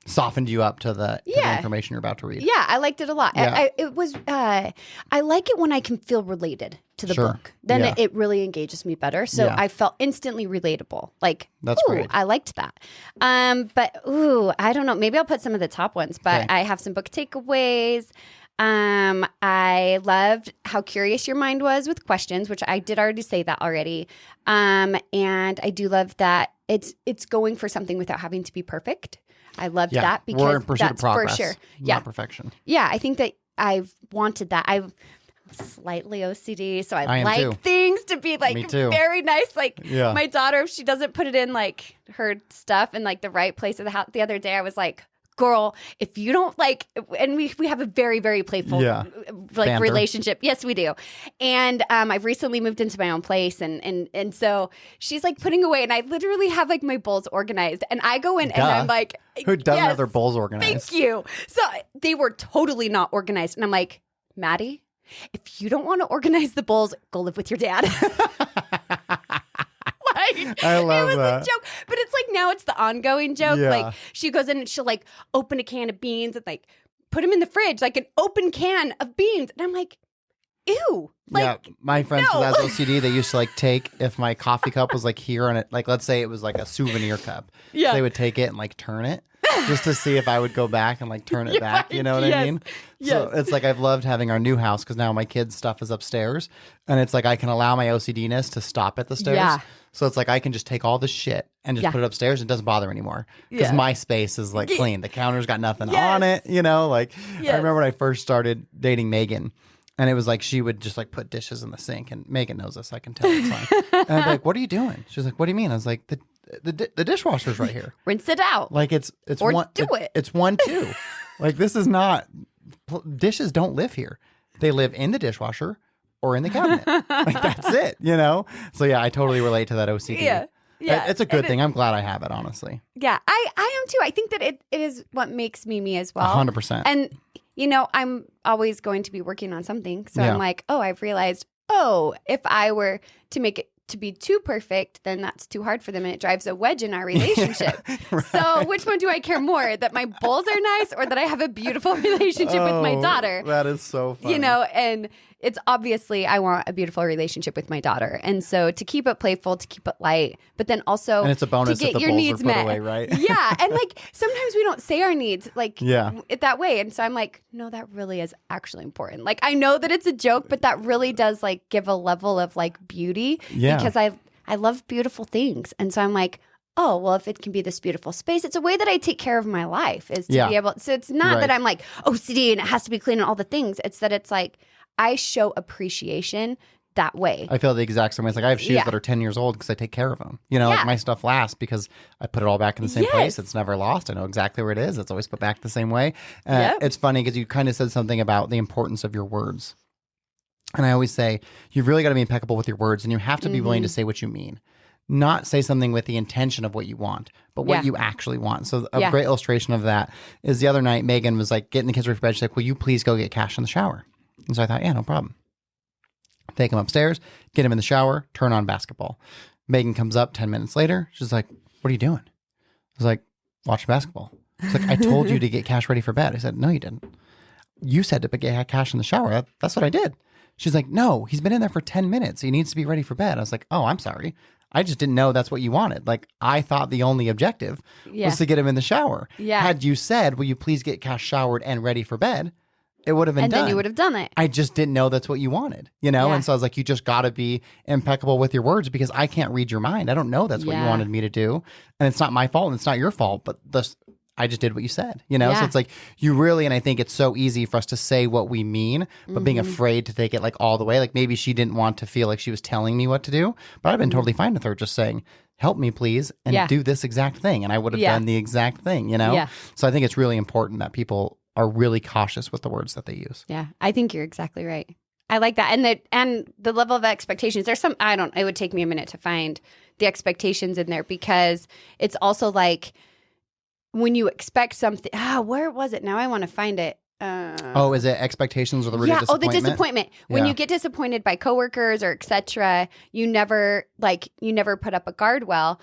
A: Softened you up to the
D: Yeah.
A: information you're about to read.
D: Yeah, I liked it a lot.
A: Yeah.
D: I like it when I can feel related to the
A: Sure.
D: book. Then
A: Yeah.
D: it really engages me better. So
A: Yeah.
D: I felt instantly relatable. Like,
A: That's
D: ooh,
A: great.
D: I liked that. But I don't know. Maybe I'll put some of the top ones. But
A: Okay.
D: I have some book takeaways. I loved how curious your mind was with questions, which I did already say that already. And I do love that it's going for something without having to be perfect. I loved
A: Yeah.
D: that because
A: We're in pursuit
D: that's
A: of progress,
D: for sure.
A: not
D: Yeah.
A: perfection.
D: Yeah, I think that I've wanted that. slightly OCD, so
A: I
D: I
A: am
D: like
A: too.
D: things to be like
A: Me too.
D: very nice. Like
A: Yeah.
D: my daughter, if she doesn't put it in like her stuff in like the right place of the house. The other day, I was like, "Girl, if you don't like," and we have a very very playful
A: Yeah.
D: like
A: Banter.
D: relationship. Yes, we do. And I've recently moved into my own place, and so she's like putting away, and I literally have like my bowls organized, and I go in and
A: Duh.
D: I'm like,
A: Who doesn't have
D: "Yes,
A: their bowls organized?
D: thank you." So they were totally not organized, and I'm like, Maddie, if you don't want to organize the bowls, go live with your dad. Like,
A: I love
D: it was
A: that.
D: a joke, but it's like now it's the ongoing joke.
A: Yeah.
D: Like she goes in and she'll like open a can of beans and like put them in the fridge, like an open can of beans, and I'm like, ew. Like,
A: yeah, my friends
D: no.
A: who has OCD, they used to like take, if my coffee cup was like here and it, like let's say it was like a souvenir cup,
D: Yeah.
A: they would take it and like turn it just to see if I would go back and like turn it back. You know what I
D: yes,
A: mean? So it's like I've loved having our new house because now my kids' stuff is upstairs, and it's like I can allow my OCD-ness to stop at the stairs.
D: Yeah.
A: So it's like I can just take all the shit and just
D: Yeah.
A: put it upstairs. It doesn't bother anymore because
D: Yeah.
A: my space is like clean. The counter's got nothing
D: Yes.
A: on it. You know, like I
D: Yes.
A: remember when I first started dating Megan. And it was like she would just like put dishes in the sink, and Megan knows this. I can tell it's fine. And I'm like, "What are you doing?" She's like, "What do you mean?" I was like, "The dishwasher's right here.
D: rinse it out.
A: Like it's
D: Or
A: one.
D: do it.
A: It's 1-2. Like this is not. Dishes don't live here. They live in the dishwasher or in the cabinet. Like that's it. You know. So yeah, I totally relate to that OCD.
D: Yeah. Yeah.
A: It's a good thing. I'm glad I have it. Honestly,
D: Yeah, I am too. I think that it is what makes me as well.
A: 100%.
D: And, you know, I'm always going to be working on something. So
A: Yeah.
D: I'm like, oh, I've realized, if I were to make it to be too perfect, then that's too hard for them. And it drives a wedge in our relationship. So which one do I care more? That my bowls are nice or that I have a beautiful relationship with my daughter?
A: That is so funny.
D: You know, and it's obviously I want a beautiful relationship with my daughter. And so to keep it playful, to keep it light, but then also
A: and it's a bonus
D: to
A: if
D: get
A: the
D: your
A: bowls
D: needs
A: are put
D: met.
A: away, right?
D: Yeah. And like sometimes we don't say our needs like
A: Yeah.
D: that way. And so I'm like, no, that really is actually important. Like I know that it's a joke, but that really does like give a level of like beauty
A: Yeah.
D: because I love beautiful things. And so I'm like, oh, well, if it can be this beautiful space, it's a way that I take care of my life is to
A: Yeah.
D: be able. So it's not
A: Right.
D: that I'm like OCD and it has to be clean and all the things. It's that it's like I show appreciation that way.
A: I feel the exact same way. It's like I have shoes
D: Yeah.
A: that are 10 years old because I take care of them. You know,
D: Yeah.
A: like my stuff lasts because I put it all back in the same
D: Yes.
A: place. It's never lost. I know exactly where it is. It's always put back the same way.
D: Yep.
A: It's funny because you kind of said something about the importance of your words. And I always say, you've really got to be impeccable with your words, and you have to be willing to
D: Mm-hmm.
A: say what you mean. Not say something with the intention of what you want, but what
D: Yeah.
A: you actually want. So a
D: Yeah.
A: great illustration of that is the other night, Megan was like getting the kids ready for bed. She's like, will you please go get Cash in the shower? And so I thought, yeah, no problem. Take him upstairs, get him in the shower, turn on basketball. Megan comes up 10 minutes later. She's like, what are you doing? I was like, watching basketball. She's like, I told you to get Cash ready for bed. I said, no, you didn't. You said to get Cash in the shower. That's what I did. She's like, no, he's been in there for 10 minutes. He needs to be ready for bed. I was like, oh, I'm sorry. I just didn't know that's what you wanted. Like, I thought the only objective
D: Yeah.
A: was to get him in the shower.
D: Yeah.
A: Had you said, will you please get Cash showered and ready for bed? It would have been
D: And
A: done.
D: then you would have done it.
A: I just didn't know that's what you wanted, you know?
D: Yeah.
A: And so I was like, you just got to be impeccable with your words because I can't read your mind. I don't know that's what you
D: Yeah.
A: wanted me to do. And it's not my fault and it's not your fault, but I just did what you said, you know? So
D: Yeah.
A: it's like you really, and I think it's so easy for us to say what we mean, but being
D: Mm-hmm.
A: afraid to take it like all the way. Like maybe she didn't want to feel like she was telling me what to do, but I've been totally fine with her just saying, help me please and
D: Mm-hmm. Yeah.
A: do this exact thing. And I would have
D: Yeah.
A: done the exact thing, you know?
D: Yeah.
A: So I think it's really important that people are really cautious with the words that they use.
D: Yeah, I think you're exactly right. I like that, and the level of expectations. There's some it would take me a minute to find the expectations in there because it's also like when you expect something. Where was it? Now I want to find it.
A: Is it expectations or the root of
D: the
A: disappointment?
D: disappointment. When
A: Yeah.
D: you get disappointed by coworkers or etc., you never put up a guard well.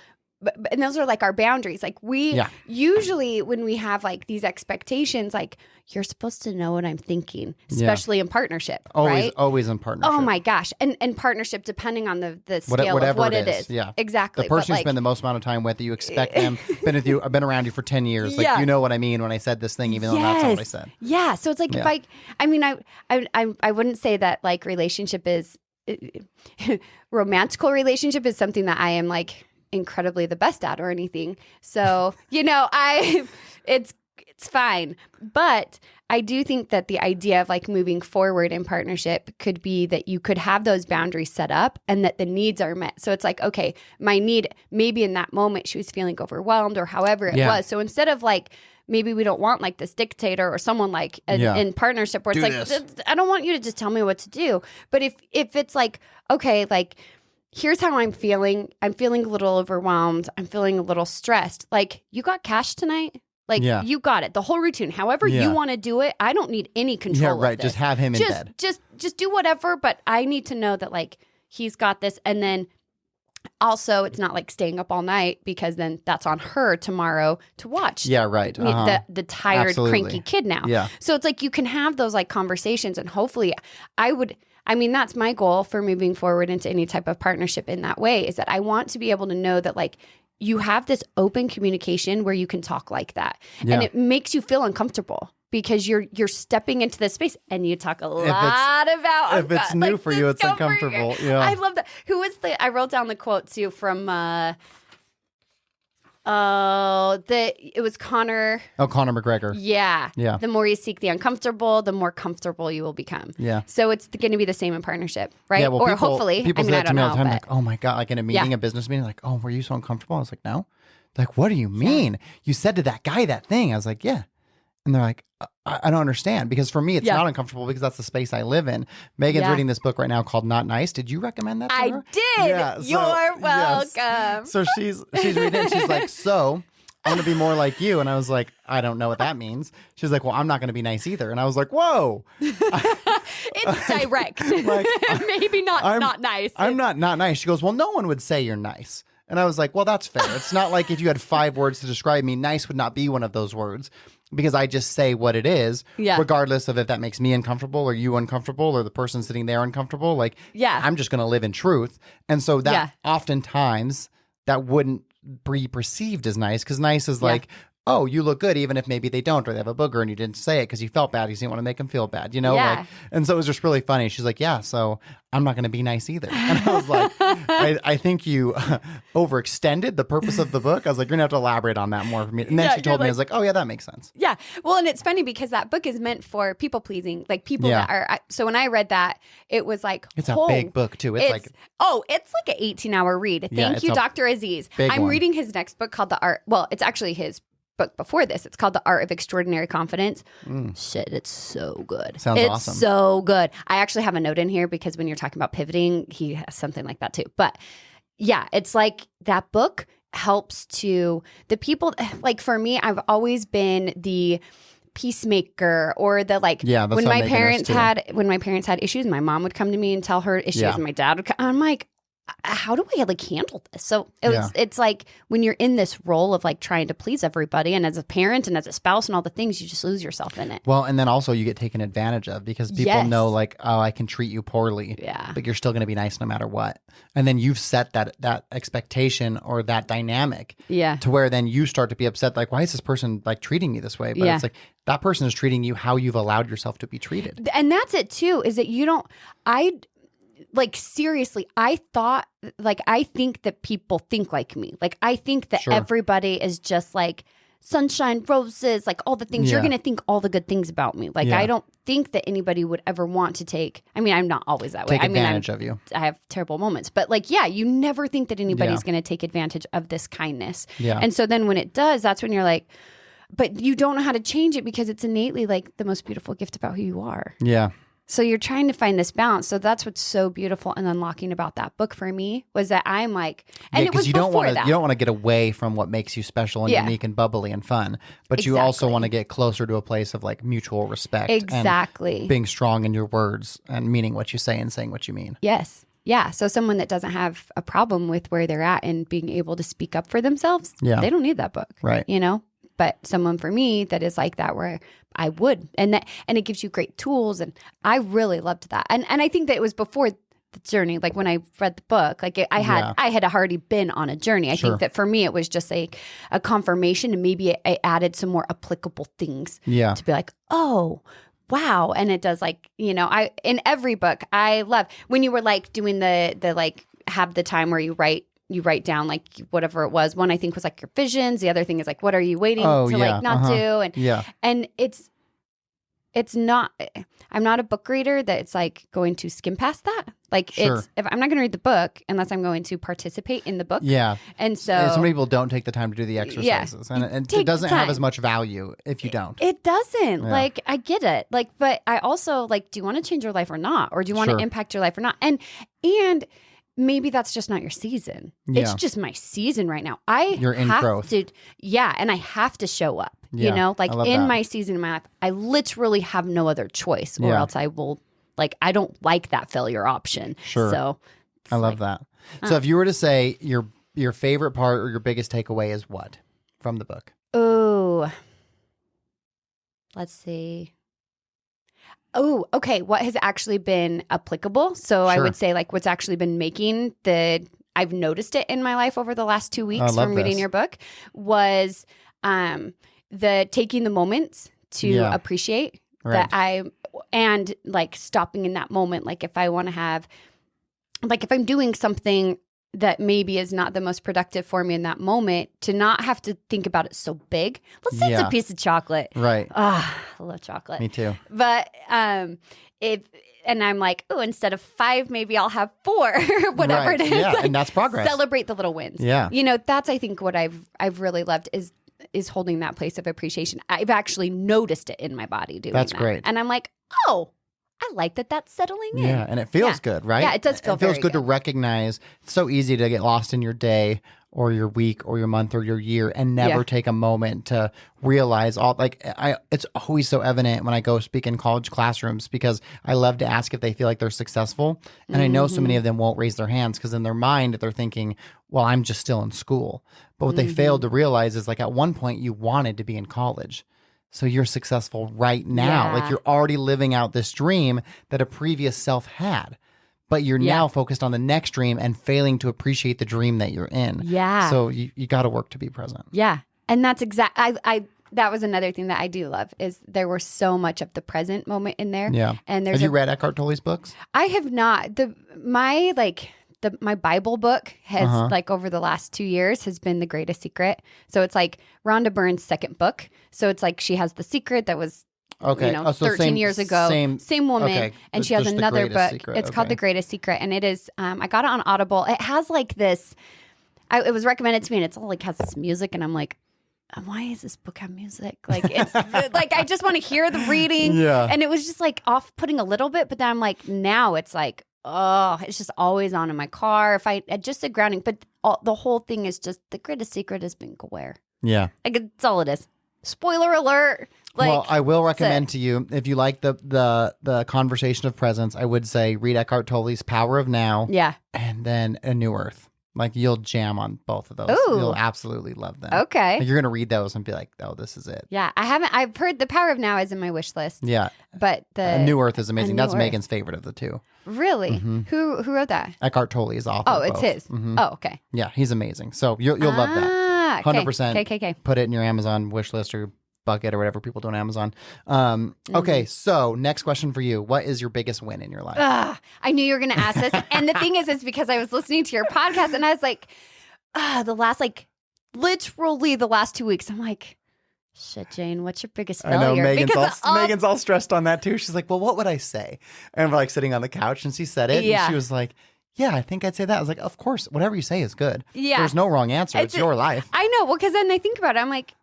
D: And those are like our boundaries. Like we
A: Yeah.
D: usually when we have like these expectations, like you're supposed to know what I'm thinking, especially in partnership, right?
A: Always in partnership.
D: Oh my gosh. And partnership depending on the scale
A: Whatever
D: of what
A: it
D: it
A: is.
D: is.
A: Yeah.
D: Exactly.
A: The person
D: But,
A: you
D: like,
A: spend the most amount of time with, you expect them, been with you, I've been around you for 10 years. Like,
D: Yeah.
A: you know what I mean when I said this thing, even though that's not what I said.
D: Yeah. So it's like
A: Yeah.
D: if I wouldn't say that like relationship is romantical relationship is something that I am like incredibly the best at or anything. So, it's It's fine. But I do think that the idea of like moving forward in partnership could be that you could have those boundaries set up and that the needs are met. So it's like, okay, my need, maybe in that moment she was feeling overwhelmed or however it was. So instead of like, maybe we don't want like this dictator or someone like in partnership where it's I don't want you to just tell me what to do. But if it's like, okay, like, here's how I'm feeling. I'm feeling a little overwhelmed. I'm feeling a little stressed. Like, you got cash tonight? Like, you got it. The whole routine. However you want to do it, I don't need any control of this.
A: Just have him in bed.
D: Just do whatever, but I need to know that, like, he's got this. And then also, it's not like staying up all night because then that's on her tomorrow to watch.
A: Yeah, right.
D: The tired, cranky kid now.
A: Yeah.
D: So it's like you can have those like conversations, and hopefully that's my goal for moving forward into any type of partnership in that way, is that I want to be able to know that like you have this open communication where you can talk like that. Yeah. And it makes you feel uncomfortable because you're stepping into this space and you talk a lot about
A: if it's new for you, it's uncomfortable. Yeah.
D: I love that. I wrote down the quote too from it was Connor.
A: Oh, Conor McGregor.
D: Yeah.
A: Yeah.
D: The more you seek the uncomfortable, the more comfortable you will become.
A: Yeah.
D: So it's going to be the same in partnership, right?
A: Yeah, well,
D: or hopefully.
A: People say that to me all the time,
D: but...
A: like, oh my God, like in a meeting, a business meeting, like, oh, were you so uncomfortable? I was like, no. Like, what do you mean? You said to that guy that thing. I was like, yeah. And they're like, I don't understand. Because for me, it's not uncomfortable because that's the space I live in. Megan's reading this book right now called Not Nice. Did you recommend that to her?
D: I did. Yeah, You're welcome.
A: Yes. So she's reading it and she's like, so I want to be more like you. And I was like, I don't know what that means. She's like, well, I'm not going to be nice either. And I was like, whoa.
D: It's direct. Like, maybe not nice.
A: I'm not nice. She goes, well, no one would say you're nice. And I was like, well, that's fair. It's not like if you had 5 words to describe me, nice would not be one of those words because I just say what it is, regardless of if that makes me uncomfortable or you uncomfortable or the person sitting there uncomfortable. Like, I'm just going to live in truth. And so that oftentimes that wouldn't be perceived as nice because nice is like, oh, you look good, even if maybe they don't, or they have a booger and you didn't say it because you felt bad. You didn't want to make them feel bad, you know?
D: Yeah.
A: Like, and so it was just really funny. She's like, yeah, so I'm not going to be nice either. And I was like, I think you overextended the purpose of the book. I was like, you're going to have to elaborate on that more for me. And then she told me, I was like, oh, yeah, that makes sense.
D: Yeah. Well, and it's funny because that book is meant for people pleasing, like people that are. So when I read that, it was like,
A: it's a big book too. It's like
D: an 18-hour read. Thank you, Dr. Aziz. I'm reading his next book called The Art. Well, it's actually his book before this. It's called The Art of Extraordinary Confidence. Shit, it's so good.
A: Sounds awesome.
D: It's so good. I actually have a note in here because when you're talking about pivoting, he has something like that too. But yeah, it's like that book helps to the people. Like for me, I've always been the peacemaker or the like.
A: Yeah, that's
D: when my parents had issues, my mom would come to me and tell her issues, and my dad would come. I'm like, how do I like handle this? So it's like when you're in this role of like trying to please everybody, and as a parent and as a spouse and all the things, you just lose yourself in it.
A: Well, and then also you get taken advantage of because people know like, oh, I can treat you poorly, but you're still going to be nice no matter what. And then you've set that expectation or that dynamic to where then you start to be upset. Like, why is this person like treating me this way? But it's like that person is treating you how you've allowed yourself to be treated.
D: And that's it too, is that like, seriously, I think that people think like me. Like, I think that everybody is just like sunshine, roses, like all the things. You're going to think all the good things about me. Like, I don't think that anybody would ever want to take, I mean, I'm not always that way.
A: Take advantage of you.
D: I have terrible moments. But like, you never think that anybody's going to take advantage of this kindness. Yeah. And so then when it does, that's when you're like, but you don't know how to change it because it's innately like the most beautiful gift about who you are.
A: Yeah.
D: So you're trying to find this balance. So that's what's so beautiful and unlocking about that book for me was that I'm like, and it was before that.
A: You don't want to get away from what makes you special and unique and bubbly and fun, but you also want to get closer to a place of like mutual respect.
D: Exactly.
A: And being strong in your words and meaning what you say and saying what you mean.
D: Yes. Yeah. So someone that doesn't have a problem with where they're at and being able to speak up for themselves, they don't need that book.
A: Right.
D: You know? But someone for me that is like that, where I would, and it gives you great tools, and I really loved that. And I think that it was before the journey, like when I read the book, like I had already been on a journey. I think that for me it was just like a confirmation, and maybe it added some more applicable things. Yeah, to be like, oh, wow, and it does like in every book I love when you were like doing the like have the time where you write you write down like whatever it was. One I think was like your visions. The other thing is like, what are you waiting to like not do? And it's not, I'm not a book reader that it's like going to skim past that. Like if I'm not going to read the book unless I'm going to participate in the book.
A: Yeah.
D: And so
A: some people don't take the time to do the exercises and it doesn't have as much value if you don't.
D: It doesn't. Yeah. Like I get it. Like, but I also like, do you want to change your life or not? Or do you want to impact your life or not? And maybe that's just not your season. Yeah. It's just my season right now. You're in growth. And I have to show up. You know, like in my season of my life, I literally have no other choice or else I will, like, I don't like that failure option.
A: Sure.
D: So
A: I love that. So if you were to say your favorite part or your biggest takeaway is what from the book?
D: Oh, let's see. Oh, okay. What has actually been applicable? So I would say like what's actually been making I've noticed it in my life over the last 2 weeks from reading your book was the taking the moments to appreciate that and like stopping in that moment. Like if I want to have, like if I'm doing something that maybe is not the most productive for me in that moment, to not have to think about it so big. Let's say it's a piece of chocolate.
A: Right.
D: I love chocolate.
A: Me too.
D: But and I'm like, oh, instead of 5, maybe I'll have 4, whatever it is.
A: Yeah,
D: like,
A: and that's progress.
D: Celebrate the little wins.
A: Yeah.
D: You know, that's I think what I've really loved is holding that place of appreciation. I've actually noticed it in my body doing that.
A: That's great.
D: And I'm like, oh, I like that that's settling in.
A: Yeah, and it feels good, right?
D: Yeah, it does feel
A: It feels good to recognize. It's so easy to get lost in your day or your week or your month or your year and never take a moment to realize all, like, it's always so evident when I go speak in college classrooms because I love to ask if they feel like they're successful. And I know so many of them won't raise their hands because in their mind they're thinking, well, I'm just still in school. But what they failed to realize is like at one point you wanted to be in college. So you're successful right now. Like you're already living out this dream that a previous self had. But you're now focused on the next dream and failing to appreciate the dream that you're in. Yeah. So you got to work to be present.
D: Yeah. And that's that was another thing that I do love is there were so much of the present moment in there.
A: Yeah.
D: And
A: have you read Eckhart Tolle's books?
D: I have not. My Bible book has like over the last 2 years has been The Greatest Secret. So it's like Rhonda Byrne's second book. So it's like she has The Secret that was 13 years ago. Same woman. And she has another book.
A: Secret.
D: It's called The Greatest Secret. And it is, I got it on Audible. It has like this, it was recommended to me and it's all like has this music. And I'm like, why does this book have music? Like it's like, I just want to hear the reading. Yeah. And it was just like off-putting a little bit. But then I'm like, now it's like, oh, it's just always on in my car. If I just a grounding, but the whole thing is just the greatest secret has been aware.
A: Yeah.
D: Like that's all it is. Spoiler alert. Like,
A: well, I will recommend to you, if you like the conversation of presence, I would say read Eckhart Tolle's Power of Now. Yeah. And then A New Earth. Like you'll jam on both of those. Ooh. You'll absolutely love them. Okay. Like, you're going to read those and be like, oh, this is it.
D: Yeah. I've heard The Power of Now is in my wish list. Yeah. But
A: A New Earth is amazing. That's Megan's favorite of the two.
D: Really? Mm-hmm. Who wrote that?
A: Eckhart Tolle is author.
D: Oh, it's his. Mm-hmm. Oh, okay.
A: Yeah, he's amazing. So you'll love that. 100%.
D: Okay.
A: Put it in your Amazon wish list or bucket or whatever people do on Amazon. Okay, so next question for you. What is your biggest win in your life?
D: I knew you were going to ask this. And the thing is because I was listening to your podcast and I was like, literally the last 2 weeks, I'm like, shit, Jane, what's your biggest failure?
A: I know, Megan's all stressed on that too. She's like, well, what would I say? And we're like sitting on the couch and she said it. Yeah. And she was like, yeah, I think I'd say that. I was like, of course, whatever you say is good. Yeah. There's no wrong answer. It's your life.
D: I know. Well, because then I think about it, I'm like,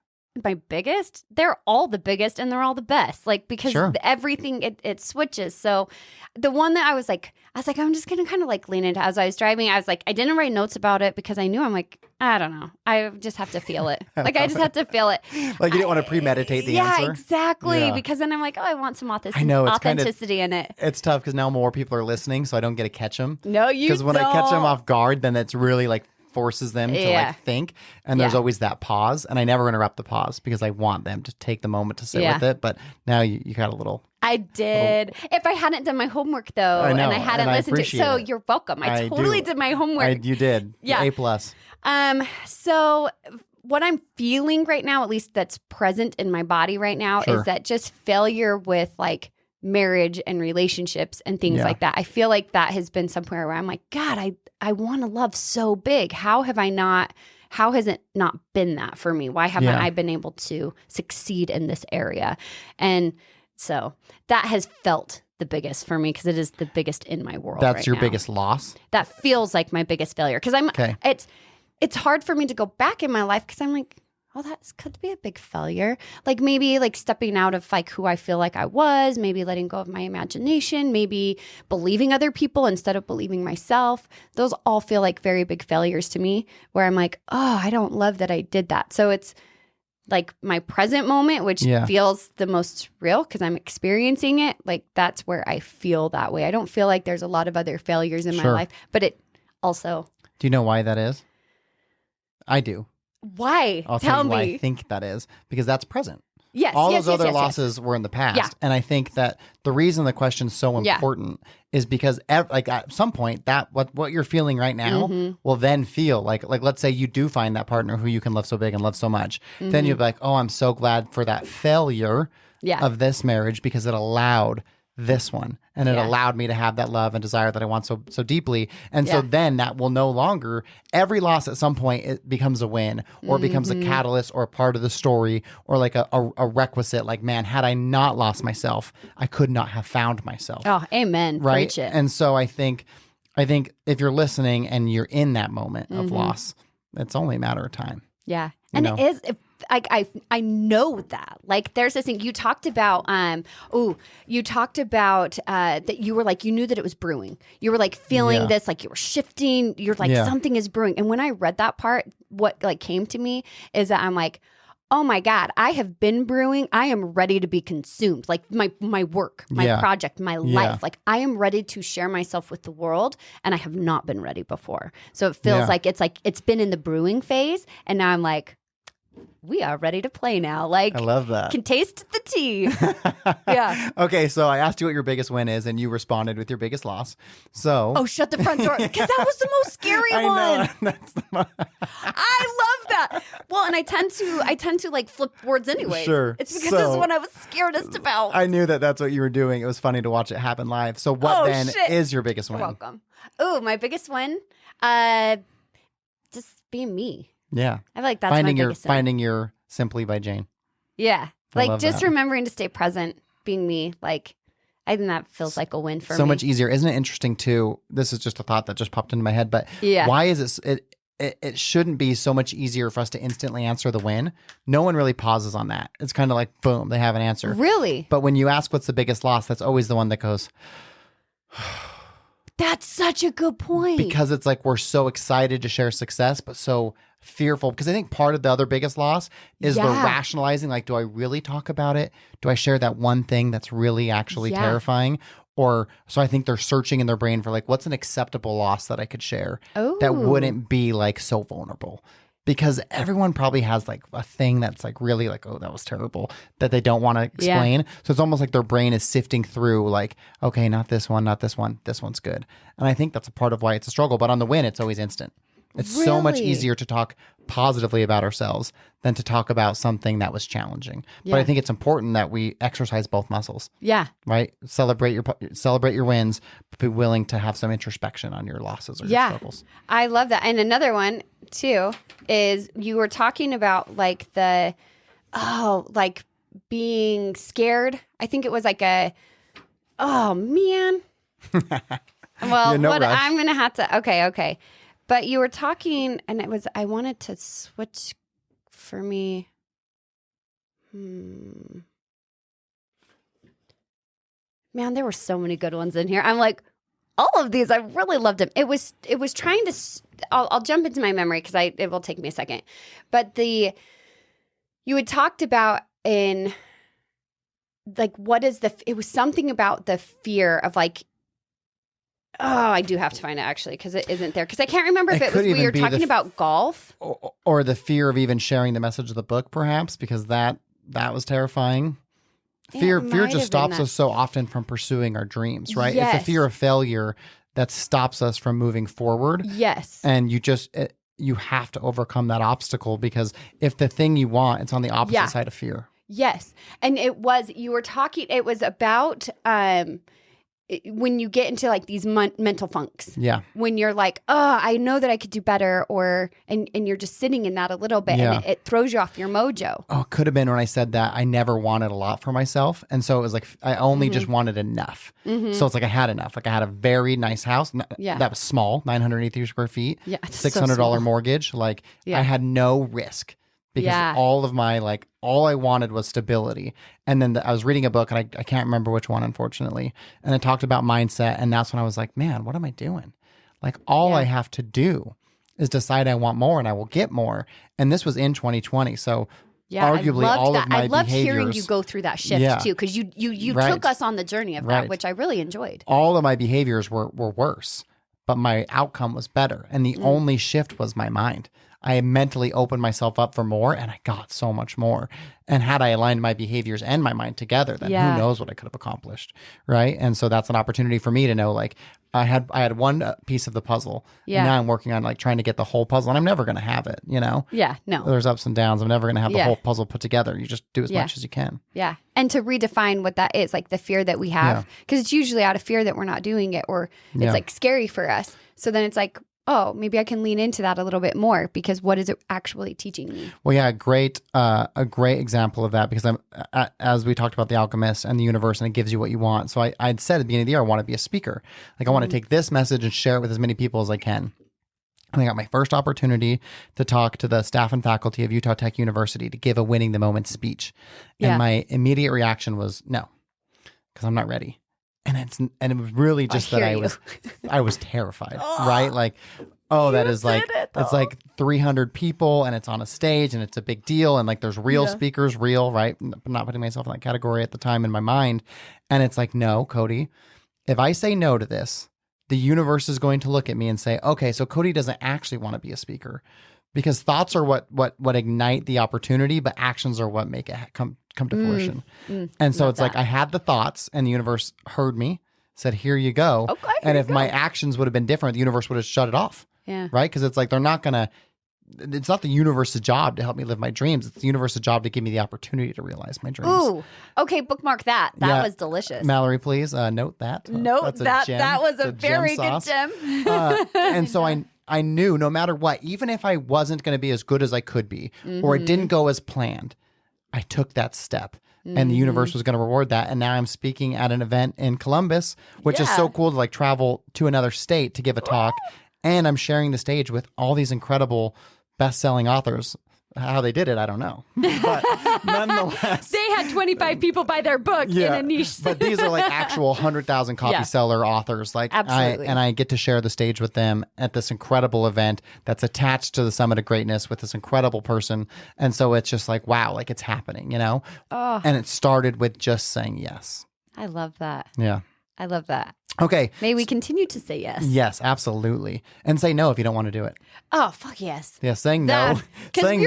D: my biggest, they're all the biggest and they're all the best. Like, because everything, it switches. So the one that I was like, I'm just going to kind of like lean into as I was driving. I was like, I didn't write notes about it because I knew I'm like, I don't know. I just have to feel it. Like, I just have to feel it.
A: Like you didn't want to premeditate the answer?
D: Yeah, exactly. Yeah. Because then I'm like, I want some authenticity in it.
A: It's tough because now more people are listening, so I don't get to catch them.
D: No, you don't.
A: Because when I catch them off guard, then it's really like forces them to like think, and there's always that pause, and I never interrupt the pause because I want them to take the moment to sit with it. But now you got a little.
D: I did. If I hadn't done my homework though, and I hadn't listened to it, so you're welcome. I totally did my homework.
A: You did. Yeah, A+.
D: So what I'm feeling right now, at least that's present in my body right now, is that just failure with like marriage and relationships and things like that. I feel like that has been somewhere where I'm like, God, I want to love so big. How has it not been that for me? Why haven't I been able to succeed in this area? And so that has felt the biggest for me because it is the biggest in my world.
A: That's
D: right
A: your
D: now.
A: biggest loss?
D: That feels like my biggest failure because it's hard for me to go back in my life because I'm like, oh, that could be a big failure. Like maybe like stepping out of like who I feel like I was, maybe letting go of my imagination, maybe believing other people instead of believing myself. Those all feel like very big failures to me where I'm like, oh, I don't love that I did that. So it's like my present moment, which feels the most real because I'm experiencing it. Like that's where I feel that way. I don't feel like there's a lot of other failures in my life, but it also.
A: Do you know why that is? I do.
D: Why?
A: I'll tell you why I think that is because that's present.
D: Yes.
A: All those other losses were in the past.
D: Yeah.
A: And I think that the reason the question's so important is because like at some point that what you're feeling right now will then feel like let's say you do find that partner who you can love so big and love so much. Then you'll be like, oh, I'm so glad for that failure of this marriage because it allowed this one and it allowed me to have that love and desire that I want so deeply. And so then that will no longer, every loss at some point it becomes a win or becomes a catalyst or a part of the story or like a requisite, like, man, had I not lost myself, I could not have found myself.
D: Oh, amen.
A: Right.
D: Preach it.
A: And so I think if you're listening and you're in that moment of loss, it's only a matter of time.
D: Yeah. And it is, I know that. Like there's this thing you talked about, that you were like, you knew that it was brewing. You were like feeling this, like you were shifting. You're like, something is brewing. And when I read that part, what like came to me is that I'm like, oh my God, I have been brewing. I am ready to be consumed. Like my work, my project, my life. Like I am ready to share myself with the world. And I have not been ready before. So it feels like it's been in the brewing phase. And now I'm like, we are ready to play now. Like,
A: I love that.
D: Can taste the tea. Yeah.
A: Okay, so I asked you what your biggest win is, and you responded with your biggest loss. So,
D: shut the front door because that was the most scary one.
A: I know. That's the
D: I love that. Well, and I tend to like flip words anyway.
A: Sure.
D: It's because this is what I was scaredest about.
A: I knew that's what you were doing. It was funny to watch it happen live. So, what is your biggest win?
D: You're welcome. Oh, my biggest win, just being me.
A: Yeah.
D: I feel like that's my biggest win.
A: Finding your Simply by Jane.
D: Yeah. Like just
A: that.
D: remembering to stay present, being me. Like I think that feels like a win for me.
A: So much easier. Isn't it interesting too? This is just a thought that just popped into my head, but why is it shouldn't be so much easier for us to instantly answer the win. No one really pauses on that. It's kind of like, boom, they have an answer.
D: Really?
A: But when you ask what's the biggest loss, that's always the one that goes,
D: that's such a good point.
A: Because it's like we're so excited to share success, but so fearful. Because I think part of the other biggest loss is the rationalizing. Like, do I really talk about it? Do I share that one thing that's really actually terrifying? Or so I think they're searching in their brain for like, what's an acceptable loss that I could share that wouldn't be like so vulnerable? Because everyone probably has like a thing that's like really like, oh, that was terrible, that they don't want to explain. Yeah. So it's almost like their brain is sifting through like, okay, not this one, not this one. This one's good. And I think that's a part of why it's a struggle. But on the win, it's always instant. It's so much easier to talk positively about ourselves than to talk about something that was challenging. Yeah. But I think it's important that we exercise both muscles. Yeah. Right? Celebrate your wins, but be willing to have some introspection on your losses or your struggles.
D: I love that. And another one too is you were talking about like like being scared. I think it was like oh man. Well, I'm going to have to, okay. But you were talking, and it was, I wanted to switch for me. Man, there were so many good ones in here. I'm like, all of these, I really loved them. It was trying to, I'll jump into my memory because it will take me a second. But you had talked about it was something about the fear of like, oh, I do have to find it actually because it isn't there. Because I can't remember if it was we were talking about golf.
A: Or the fear of even sharing the message of the book, perhaps, because that was terrifying. Fear just stops us so often from pursuing our dreams, right? Yes. It's a fear of failure that stops us from moving forward.
D: Yes.
A: And you have to overcome that obstacle because if the thing you want, it's on the opposite side of fear.
D: Yes. And you were talking, it was about when you get into like these mental funks.
A: Yeah.
D: When you're like, oh, I know that I could do better, and you're just sitting in that a little bit,
A: Yeah.
D: and it throws you off your mojo.
A: Oh, it could have been when I said that I never wanted a lot for myself. And so it was like, I only just wanted enough. So it's like I had enough. Like I had a very nice house that was small, 983 square feet,
D: Yeah, it's so
A: $600
D: small.
A: mortgage. Like
D: Yeah.
A: I had no risk because all of my, like, all I wanted was stability. And then I was reading a book and I can't remember which one, unfortunately. And it talked about mindset. And that's when I was like, man, what am I doing? Like all I have to do is decide I want more and I will get more. And this was in 2020. So arguably
D: I loved
A: all
D: that.
A: of my
D: I loved
A: behaviors,
D: hearing you go through that shift too, because you
A: Right.
D: took us on the journey of that, which I really enjoyed.
A: all of my behaviors were worse, but my outcome was better. And the only shift was my mind. I mentally opened myself up for more and I got so much more. And had I aligned my behaviors and my mind together, then who knows what I could have accomplished. Right. And so that's an opportunity for me to know, like, I had one piece of the puzzle.
D: Yeah.
A: And now I'm working on like trying to get the whole puzzle and I'm never going to have it, you know?
D: Yeah, no.
A: There's ups and downs. I'm never going to have the whole puzzle put together. You just do as much as you can.
D: Yeah. And to redefine what that is, like the fear that we have, because it's usually out of fear that we're not doing it, or it's like scary for us. So then it's like, oh, maybe I can lean into that a little bit more, because what is it actually teaching me?
A: Well, yeah, a great example of that, because I'm as we talked about the alchemist and the universe, and it gives you what you want. So I'd said at the beginning of the year, I want to be a speaker. Like I want to take this message and share it with as many people as I can. And I got my first opportunity to talk to the staff and faculty of Utah Tech University to give a winning the moment speech. And my immediate reaction was no, because I'm not ready. And it was really just that I was terrified, right? Like, that is like, it's like 300 people and it's on a stage and it's a big deal. And like, there's real speakers, right? Not putting myself in that category at the time in my mind. And it's like, no, Cody, if I say no to this, the universe is going to look at me and say, okay, so Cody doesn't actually want to be a speaker, because thoughts are what ignite the opportunity, but actions are what make it come to fruition. And so it's like I had the thoughts and the universe heard me, said, here you go.
D: Okay,
A: and if my actions would have been different, the universe would have shut it off.
D: Yeah.
A: Right? Because it's like it's not the universe's job to help me live my dreams. It's the universe's job to give me the opportunity to realize my dreams.
D: Ooh. Okay, bookmark that. That was delicious.
A: Mallory, please note that.
D: Note that. That was a very good gem.
A: And so I knew no matter what, even if I wasn't going to be as good as I could be, or it didn't go as planned, I took that step. And the universe was going to reward that. And now I'm speaking at an event in Columbus, which is so cool to like travel to another state to give a talk. And I'm sharing the stage with all these incredible best-selling authors. How they did it, I don't know. But nonetheless.
D: They had 25 people buy their book in a niche.
A: But these are like actual 100,000 copy seller authors. Like
D: Absolutely.
A: I get to share the stage with them at this incredible event that's attached to the Summit of Greatness with this incredible person. And so it's just like, wow, like it's happening, you know?
D: Oh.
A: And it started with just saying yes.
D: I love that.
A: Yeah.
D: I love that.
A: Okay.
D: May we continue to say yes.
A: Yes, absolutely. And say no if you don't want to do it.
D: Oh, fuck yes.
A: Yeah, saying no.
D: Because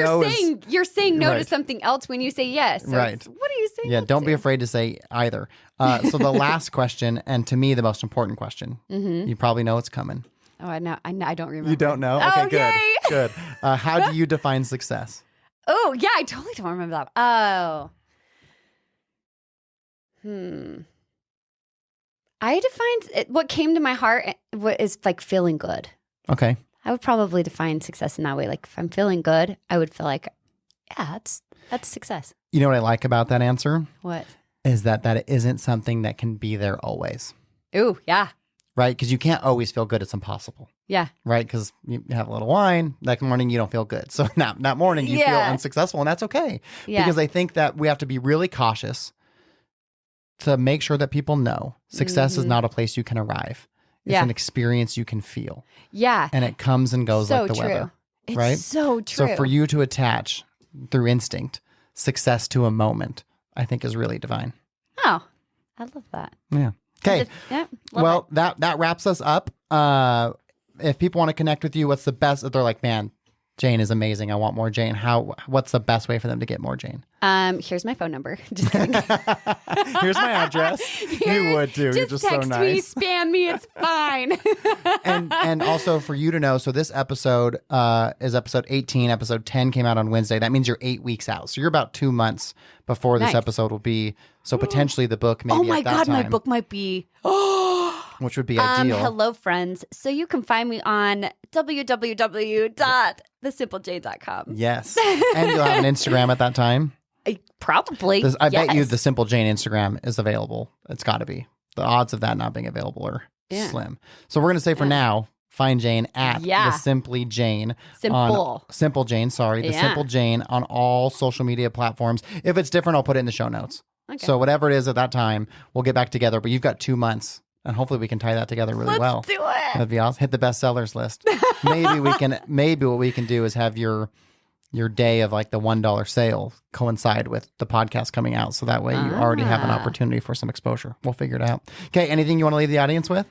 D: you're saying no to
A: Right.
D: something else when you say yes. So
A: Right.
D: what are you saying?
A: Yeah,
D: no
A: don't
D: to?
A: be afraid to say either. So the last question, and to me the most important question, you probably know it's coming.
D: Oh, I know. I don't remember.
A: You don't know?
D: Oh,
A: Okay,
D: yay!
A: good. How do you define success?
D: Oh, yeah. I totally don't remember that. Oh. I defined what came to my heart is like feeling good.
A: Okay.
D: I would probably define success in that way. Like if I'm feeling good, I would feel like, yeah, that's success.
A: You know what I like about that answer?
D: What?
A: Is that it isn't something that can be there always.
D: Ooh, yeah.
A: Right? Because you can't always feel good. It's impossible.
D: Yeah.
A: Right? Because you have a little wine, that morning you don't feel good. So that morning you feel unsuccessful, and that's okay.
D: Yeah.
A: Because I think that we have to be really cautious to make sure that people know success is not a place you can arrive. It's an experience you can feel.
D: Yeah.
A: And it comes and goes
D: So
A: like the
D: true.
A: weather.
D: It's
A: right?
D: so true.
A: So for you to attach through instinct success to a moment, I think is really divine.
D: Oh, I love that.
A: Yeah. Okay. Well, that wraps us up. If people want to connect with you, what's the best? If they're like, man, Jane is amazing. I want more Jane. What's the best way for them to get more Jane?
D: Here's my phone number. Just kidding.
A: Here's my address. You would too. You're just
D: text
A: so nice.
D: me, spam me. It's fine.
A: and also for you to know, so this episode is episode 18. Episode 10 came out on Wednesday. That means you're 8 weeks out. So you're about 2 months before this episode will be. So potentially the book maybe
D: oh my
A: at that
D: God,
A: time,
D: my book might be.
A: which would be ideal.
D: Hello, friends. So you can find me on www.thesimpleJ.com.
A: Yes. And you'll have an Instagram at that time.
D: Probably.
A: I bet you
D: yes.
A: the Simple Jane Instagram is available. It's got to be. The odds of that not being available are slim. So we're going to say for now, find Jane at the Simply Jane. Simple Jane, sorry. The Simple Jane on all social media platforms. If it's different, I'll put it in the show notes. Okay. So whatever it is at that time, we'll get back together. But you've got 2 months. And hopefully we can tie that together really well.
D: Let's do it.
A: That'd be awesome. Hit the bestsellers list. Maybe what we can do is have your day of like the $1 sale coincide with the podcast coming out. So that way you already have an opportunity for some exposure. We'll figure it out. Okay. Anything you want to leave the audience with?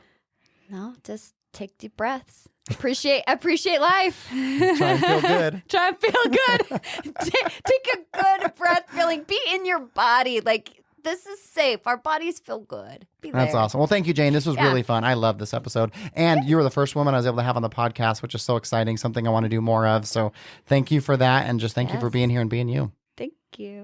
D: No, just take deep breaths. Appreciate life.
A: Try and feel good.
D: Try and feel good. Take a good breath feeling. Be in your body. Like, this is safe. Our bodies feel good.
A: That's awesome. Well, thank you, Jane. This was really fun. I love this episode. And you were the first woman I was able to have on the podcast, which is so exciting, something I want to do more of. So thank you for that. And just thank you for being here and being you.
D: Thank you.